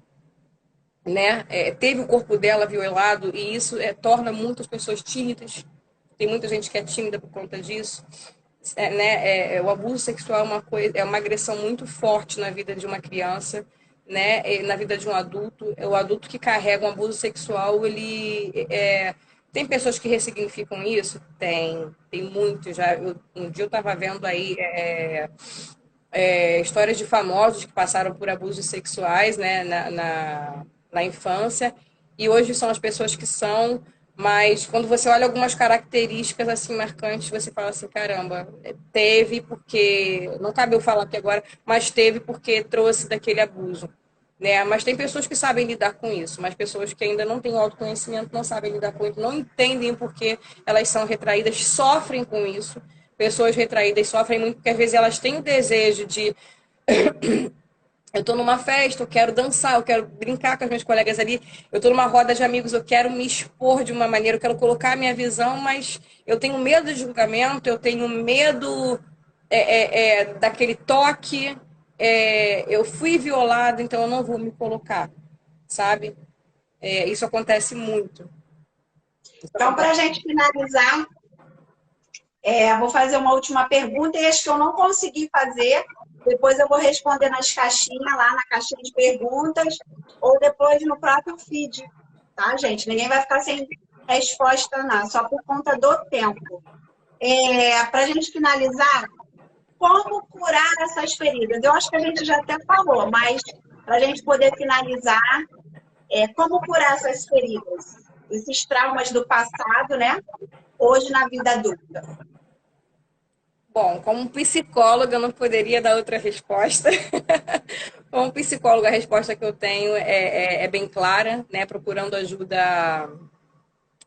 né? Teve o corpo dela violado e isso torna muitas pessoas tímidas. Tem muita gente que é tímida por conta disso. O abuso sexual é uma agressão muito forte na vida de uma criança, né? Na vida de um adulto. O adulto que carrega um abuso sexual, tem pessoas que ressignificam isso? Tem muito. Um dia eu estava vendo aí histórias de famosos que passaram por abusos sexuais, né, na infância, e hoje são as pessoas que são, mas quando você olha algumas características assim marcantes, você fala assim, caramba, teve porque, não cabe eu falar aqui agora, mas teve porque trouxe daquele abuso, né? Mas tem pessoas que sabem lidar com isso, mas pessoas que ainda não têm autoconhecimento, não sabem lidar com isso, não entendem porque elas são retraídas, sofrem com isso. Pessoas retraídas sofrem muito porque às vezes elas têm o desejo de eu estou numa festa, eu quero dançar, eu quero brincar com as minhas colegas ali, eu estou numa roda de amigos, eu quero me expor de uma maneira, eu quero colocar a minha visão, mas eu tenho medo de julgamento, eu tenho medo daquele toque, eu fui violada, então eu não vou me colocar, sabe? Isso acontece muito.
Então, para a gente finalizar, vou fazer uma última pergunta e acho que eu não consegui fazer. Depois eu vou responder nas caixinhas, lá na caixinha de perguntas, ou depois no próprio feed, tá, gente? Ninguém vai ficar sem resposta, não, só por conta do tempo. Para a gente finalizar, como curar essas feridas? Eu acho que a gente já até falou, mas para a gente poder finalizar, como curar essas feridas? Esses traumas do passado, né? Hoje na vida adulta.
Bom, como psicóloga, eu não poderia dar outra resposta. Como psicóloga, a resposta que eu tenho é bem clara, né? Procurando ajuda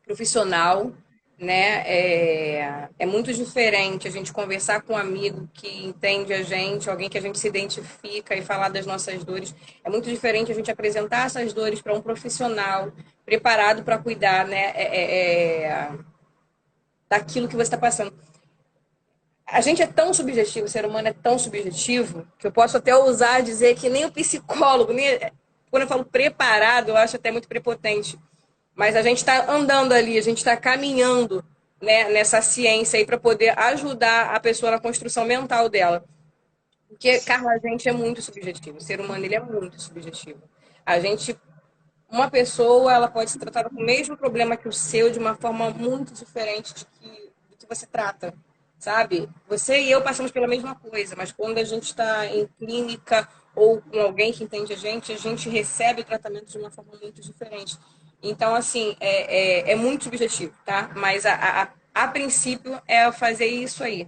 profissional, né? É muito diferente a gente conversar com um amigo que entende a gente, alguém que a gente se identifica e falar das nossas dores. É muito diferente a gente apresentar essas dores para um profissional preparado para cuidar, né? Daquilo que você está passando. A gente é tão subjetivo, o ser humano é tão subjetivo, que eu posso até ousar dizer que nem o psicólogo, quando eu falo preparado, eu acho até muito prepotente. Mas a gente está andando ali, a gente está caminhando, né, nessa ciência aí para poder ajudar a pessoa na construção mental dela. Porque, Carla, a gente é muito subjetivo. O ser humano, ele é muito subjetivo. Uma pessoa, ela pode se tratar com o mesmo problema que o seu de uma forma muito diferente do que você trata. Sabe? Você e eu passamos pela mesma coisa, mas quando a gente está em clínica ou com alguém que entende a gente recebe o tratamento de uma forma muito diferente. Então, assim, é muito subjetivo, tá? Mas a princípio é fazer isso aí,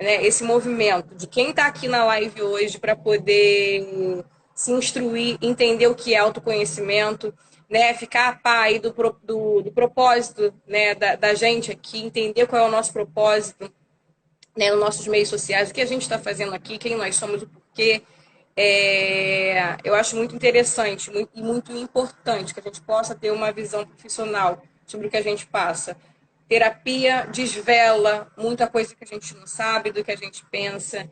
né? Esse movimento de quem está aqui na live hoje para poder se instruir, entender o que é autoconhecimento, né? Ficar a par aí do propósito, né? da gente aqui, entender qual é o nosso propósito. né, nos nossos meios sociais, o que a gente está fazendo aqui, quem nós somos, o porquê. Eu acho muito interessante e muito importante que a gente possa ter uma visão profissional sobre o que a gente passa. Terapia desvela muita coisa que a gente não sabe, do que a gente pensa.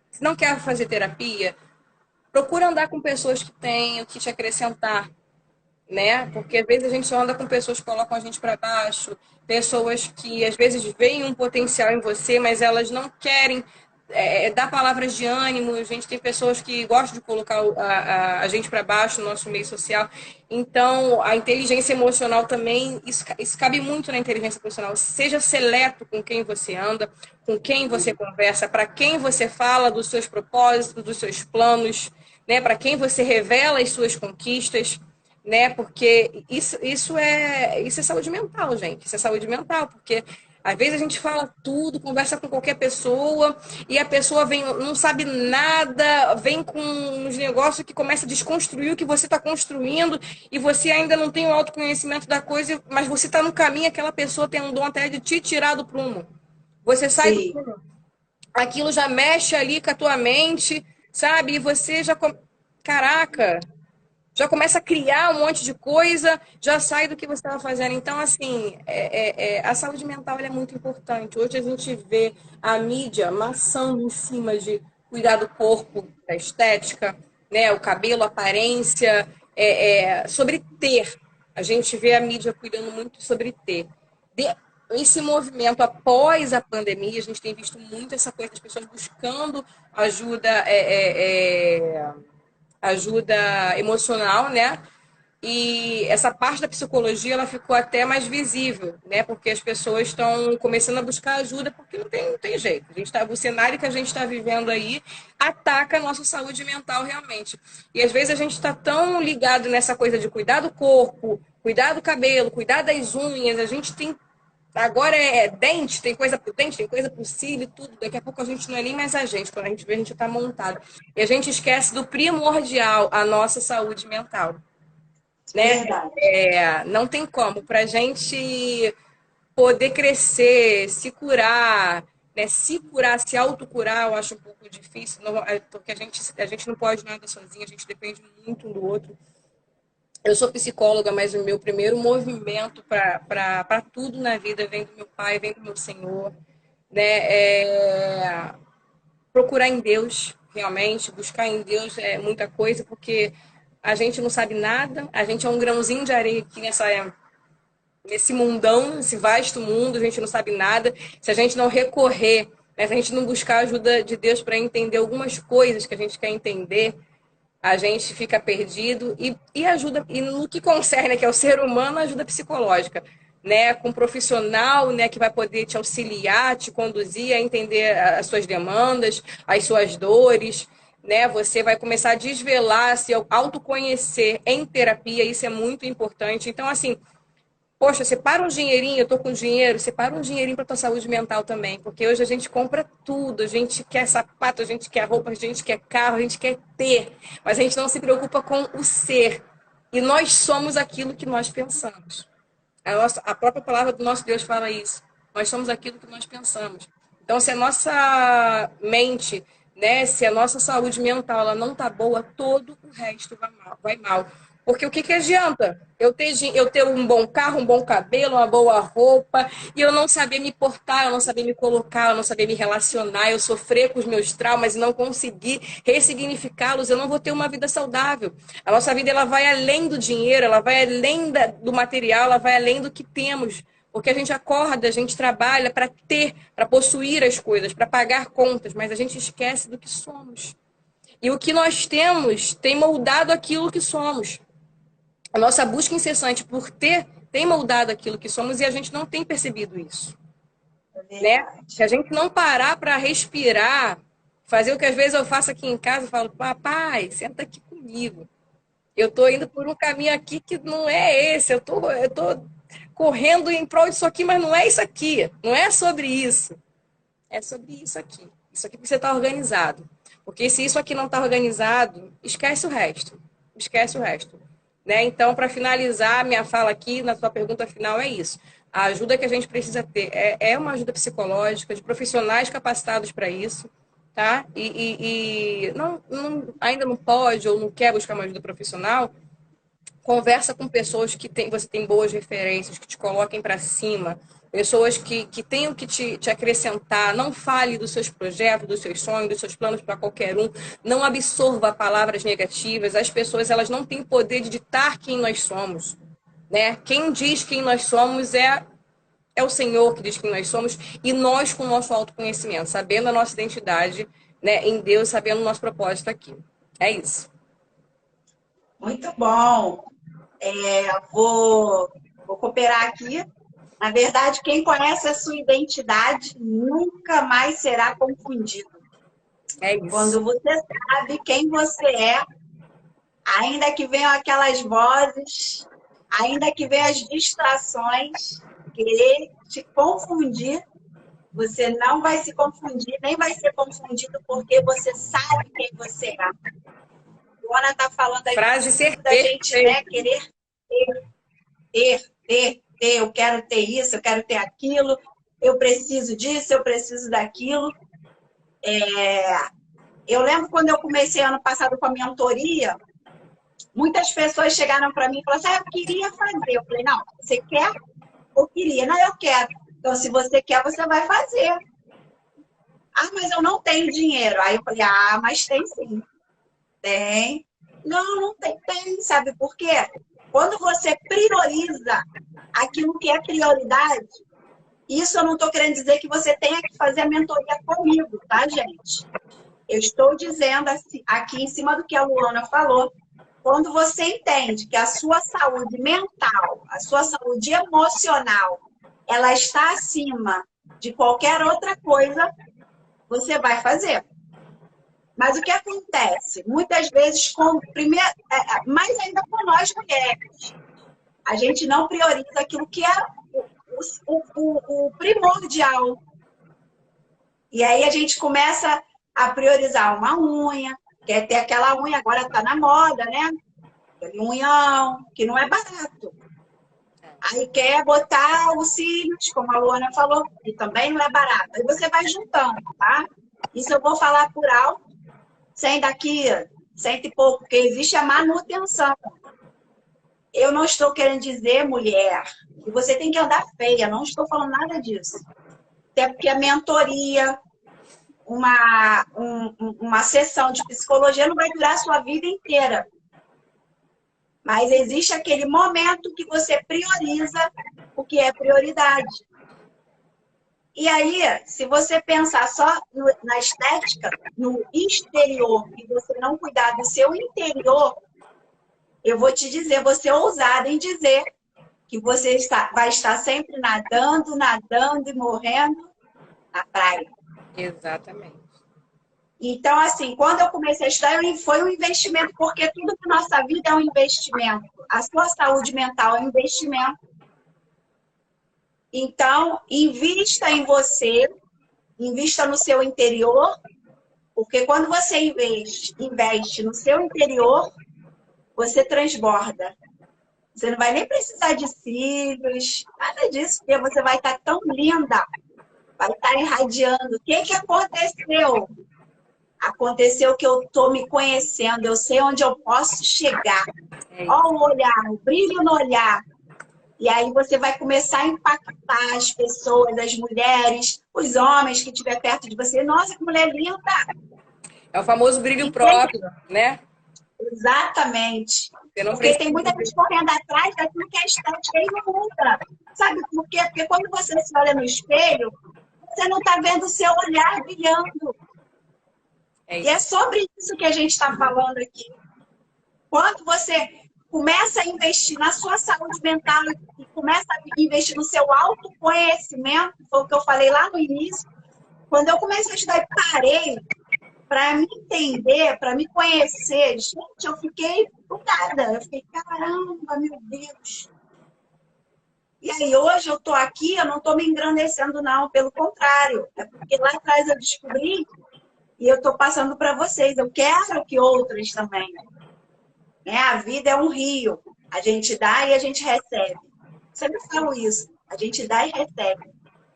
Se não quer fazer terapia, procura andar com pessoas que têm o que te acrescentar, né? Porque às vezes a gente só anda com pessoas que colocam a gente para baixo, pessoas que às vezes veem um potencial em você, mas elas não querem dar palavras de ânimo. A gente tem pessoas que gostam de colocar a gente para baixo no nosso meio social. Então, a inteligência emocional também, isso cabe muito na inteligência profissional. Seja seleto com quem você anda, com quem você conversa, para quem você fala dos seus propósitos, dos seus planos, né? Para quem você revela as suas conquistas, né? Porque isso é saúde mental, gente. Isso é saúde mental, porque às vezes a gente fala tudo, conversa com qualquer pessoa e a pessoa vem, não sabe nada, vem com uns negócios que começa a desconstruir o que você está construindo e você ainda não tem o autoconhecimento da coisa, mas você está no caminho, aquela pessoa tem um dom até de te tirar do prumo. Você sai do
Sim.
prumo, aquilo já mexe ali com a tua mente, sabe? E você já... Caraca, já começa a criar um monte de coisa, já sai do que você estava fazendo. Então, assim, a saúde mental é muito importante. Hoje a gente vê a mídia maçando em cima de cuidar do corpo, da estética, né, o cabelo, a aparência, sobre ter. A gente vê a mídia cuidando muito sobre ter. Esse movimento após a pandemia, a gente tem visto muito essa coisa das pessoas buscando ajuda ajuda emocional, né? E essa parte da psicologia ela ficou até mais visível, né? Porque as pessoas estão começando a buscar ajuda porque não tem jeito. O cenário que a gente está vivendo aí ataca a nossa saúde mental realmente. E às vezes a gente está tão ligado nessa coisa de cuidar do corpo, cuidar do cabelo, cuidar das unhas. A gente tem agora dente, tem coisa pro dente, tem coisa pro cílio e tudo. Daqui a pouco a gente não é nem mais a gente. Quando a gente vê, a gente está montado. E a gente esquece do primordial, a nossa saúde mental, né?
Verdade.
Não tem como. Para a gente poder crescer, se curar, né? Se curar, se autocurar, eu acho um pouco difícil, porque a gente não pode nada sozinho, a gente depende muito um do outro. Eu sou psicóloga, mas o meu primeiro movimento para tudo na vida vem do meu pai, vem do meu Senhor, né? Procurar em Deus, realmente, buscar em Deus é muita coisa, porque a gente não sabe nada, a gente é um grãozinho de areia aqui nesse mundão, nesse vasto mundo, a gente não sabe nada. Se a gente não recorrer, né, se a gente não buscar a ajuda de Deus para entender algumas coisas que a gente quer entender, a gente fica perdido e ajuda, e no que concerne, que é o ser humano, ajuda psicológica, né? Com um profissional, né, que vai poder te auxiliar, te conduzir a entender as suas demandas, as suas dores, né? Você vai começar a desvelar, se autoconhecer em terapia, isso é muito importante. Então, assim, poxa, separa um dinheirinho, eu tô com dinheiro, separa um dinheirinho para tua saúde mental também, porque hoje a gente compra tudo, a gente quer sapato, a gente quer roupa, a gente quer carro, a gente quer ter, mas a gente não se preocupa com o ser. E nós somos aquilo que nós pensamos. A própria palavra do nosso Deus fala isso. Nós somos aquilo que nós pensamos. Então, se a nossa mente, né, se a nossa saúde mental ela não tá boa, todo o resto vai mal. Porque o que que adianta eu ter um bom carro, um bom cabelo, uma boa roupa, e eu não saber me portar, eu não saber me colocar, eu não saber me relacionar, eu sofrer com os meus traumas e não conseguir ressignificá-los, eu não vou ter uma vida saudável. A nossa vida ela vai além do dinheiro, ela vai além do material, ela vai além do que temos. Porque a gente acorda, a gente trabalha para ter, para possuir as coisas, para pagar contas, mas a gente esquece do que somos. E o que nós temos tem moldado aquilo que somos. A nossa busca incessante por ter tem moldado aquilo que somos e a gente não tem percebido isso, né? Se a gente não parar para respirar, fazer o que às vezes eu faço aqui em casa, eu falo, papai, senta aqui comigo. Eu tô indo por um caminho aqui que não é esse, eu tô correndo em prol disso aqui, mas não é isso aqui, não é sobre isso. É sobre isso aqui. Isso aqui precisa estar organizado. Porque se isso aqui não está organizado, esquece o resto. Esquece o resto. né? Então, para finalizar minha fala aqui, na sua pergunta final, é isso. A ajuda que a gente precisa ter é uma ajuda psicológica, de profissionais capacitados para isso, tá? E ainda não pode ou não quer buscar uma ajuda profissional, conversa com pessoas que você tem boas referências, que te coloquem para cima, pessoas que tenham que te acrescentar. Não fale dos seus projetos, dos seus sonhos, dos seus planos para qualquer um. Não absorva palavras negativas. As pessoas, elas não têm poder de ditar quem nós somos, né? Quem diz quem nós somos é o Senhor que diz quem nós somos, e nós com o nosso autoconhecimento, sabendo a nossa identidade, né, em Deus, sabendo o nosso propósito aqui. É isso.
Muito bom. Vou cooperar aqui. Na verdade, quem conhece a sua identidade nunca mais será confundido.
É isso.
Quando você sabe quem você é, ainda que venham aquelas vozes, ainda que venham as distrações, querer te confundir, você não vai se confundir, nem vai ser confundido, porque você sabe quem você é. A Ana está falando aí da gente, né, querer ter, eu quero ter isso, eu quero ter aquilo, eu preciso disso, eu preciso daquilo. Eu lembro quando eu comecei ano passado com a mentoria, muitas pessoas chegaram para mim e falaram assim, eu queria fazer. Eu falei, não, você quer ou queria? Não, eu quero. Então, se você quer, você vai fazer. Ah, mas eu não tenho dinheiro. Aí eu falei, mas tem sim. Tem. Não tem. Tem. Sabe por quê? Quando você prioriza aquilo que é prioridade, isso eu não estou querendo dizer que você tenha que fazer a mentoria comigo, tá, gente? Eu estou dizendo aqui em cima do que a Luana falou. Quando você entende que a sua saúde mental, a sua saúde emocional, ela está acima de qualquer outra coisa, você vai fazer. Mas o que acontece? Muitas vezes, mais ainda com nós mulheres, a gente não prioriza aquilo que é o primordial. E aí a gente começa a priorizar uma unha, quer ter aquela unha, agora está na moda, né? Aquele unhão, que não é barato. Aí quer botar os cílios, como a Luana falou, que também não é barato. Aí você vai juntando, tá? Isso eu vou falar por alto, sem daqui, cento e pouco, porque existe a manutenção. Eu não estou querendo dizer, mulher, que você tem que andar feia, não estou falando nada disso. Até porque a mentoria, uma sessão de psicologia não vai durar a sua vida inteira. Mas existe aquele momento que você prioriza o que é prioridade. E aí, se você pensar só na estética, no exterior, e você não cuidar do seu interior, eu vou te dizer, você é ousada em dizer que você vai estar sempre nadando e morrendo na praia.
Exatamente.
Então, assim, quando eu comecei a estudar, foi um investimento, porque tudo na nossa vida é um investimento. A sua saúde mental é um investimento. Então, invista em você, invista no seu interior, porque quando você investe no seu interior, você transborda. Você não vai nem precisar de cílios, nada disso, porque você vai estar tão linda, vai estar irradiando. O que aconteceu? Aconteceu que eu estou me conhecendo, eu sei onde eu posso chegar. Olha o olhar, o brilho no olhar. E aí você vai começar a impactar as pessoas, as mulheres, os homens que estiver perto de você. Nossa, que mulher linda!
É o famoso brilho próprio, né?
Exatamente. Porque tem muita gente correndo atrás daquilo que é estética e não muda. Sabe por quê? Porque quando você se olha no espelho, você não está vendo o seu olhar brilhando. E é sobre isso que a gente está falando aqui. Quando você começa a investir na sua saúde mental e começa a investir no seu autoconhecimento, foi o que eu falei lá no início, quando eu comecei a estudar e parei para me entender, para me conhecer, gente, eu fiquei bugada. Eu fiquei, caramba, meu Deus. E aí, hoje eu estou aqui, eu não estou me engrandecendo, não. Pelo contrário. É porque lá atrás eu descobri e eu estou passando para vocês. Eu quero que outras também. Né? A vida é um rio. A gente dá e a gente recebe. Sempre falo isso. A gente dá e recebe.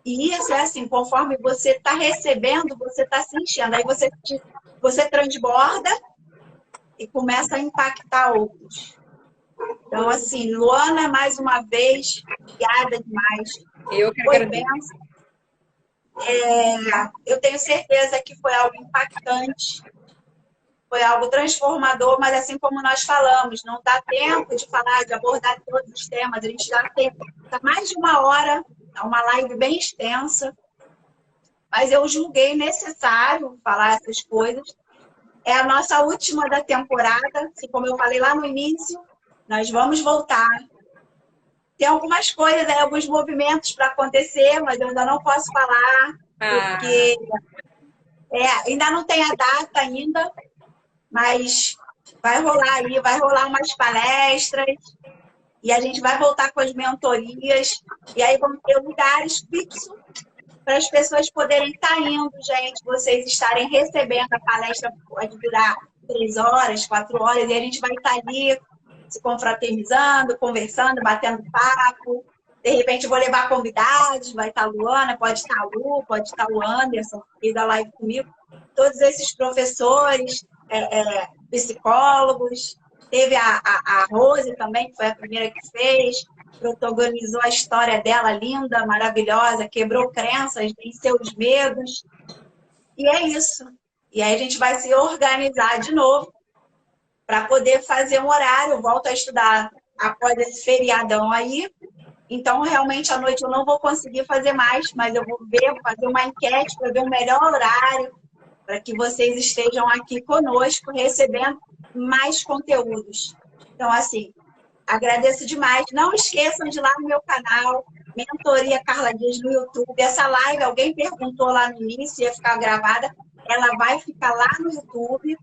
E isso é assim, conforme você está recebendo, você está se enchendo. Aí você transborda e começa a impactar outros. Então, assim, Luana, mais uma vez, obrigada demais.
Eu que
Foi
agradeço.
benção. Eu tenho certeza que foi algo impactante, foi algo transformador, mas assim como nós falamos, não dá tempo de falar, de abordar todos os temas, a gente já tem mais de uma hora, é uma live bem extensa, mas eu julguei necessário falar essas coisas. É a nossa última da temporada, assim como eu falei lá no início, nós vamos voltar. Tem algumas coisas, alguns movimentos para acontecer, mas eu ainda não posso falar, porque ainda não tem a data ainda, mas vai rolar aí, vai rolar umas palestras, e a gente vai voltar com as mentorias, e aí vamos ter lugares fixos para as pessoas poderem estar indo, gente, vocês estarem recebendo a palestra, pode durar 3 horas, 4 horas, e a gente vai estar ali se confraternizando, conversando, batendo papo. De repente, vou levar convidados, vai estar a Luana, pode estar a Lu, pode estar o Anderson, que fez a live comigo. Todos esses professores, psicólogos. Teve a Rose também, que foi a primeira que fez, protagonizou a história dela, linda, maravilhosa, quebrou crenças, venceu os medos. E é isso. E aí a gente vai se organizar de novo para poder fazer um horário. Eu volto a estudar após esse feriadão aí. Então, realmente, à noite eu não vou conseguir fazer mais, mas eu vou fazer uma enquete para ver o melhor horário, para que vocês estejam aqui conosco, recebendo mais conteúdos. Então, assim, agradeço demais. Não esqueçam de ir lá no meu canal, Mentoria Carla Dias no YouTube. Essa live, alguém perguntou lá no início, ia ficar gravada. Ela vai ficar lá no YouTube.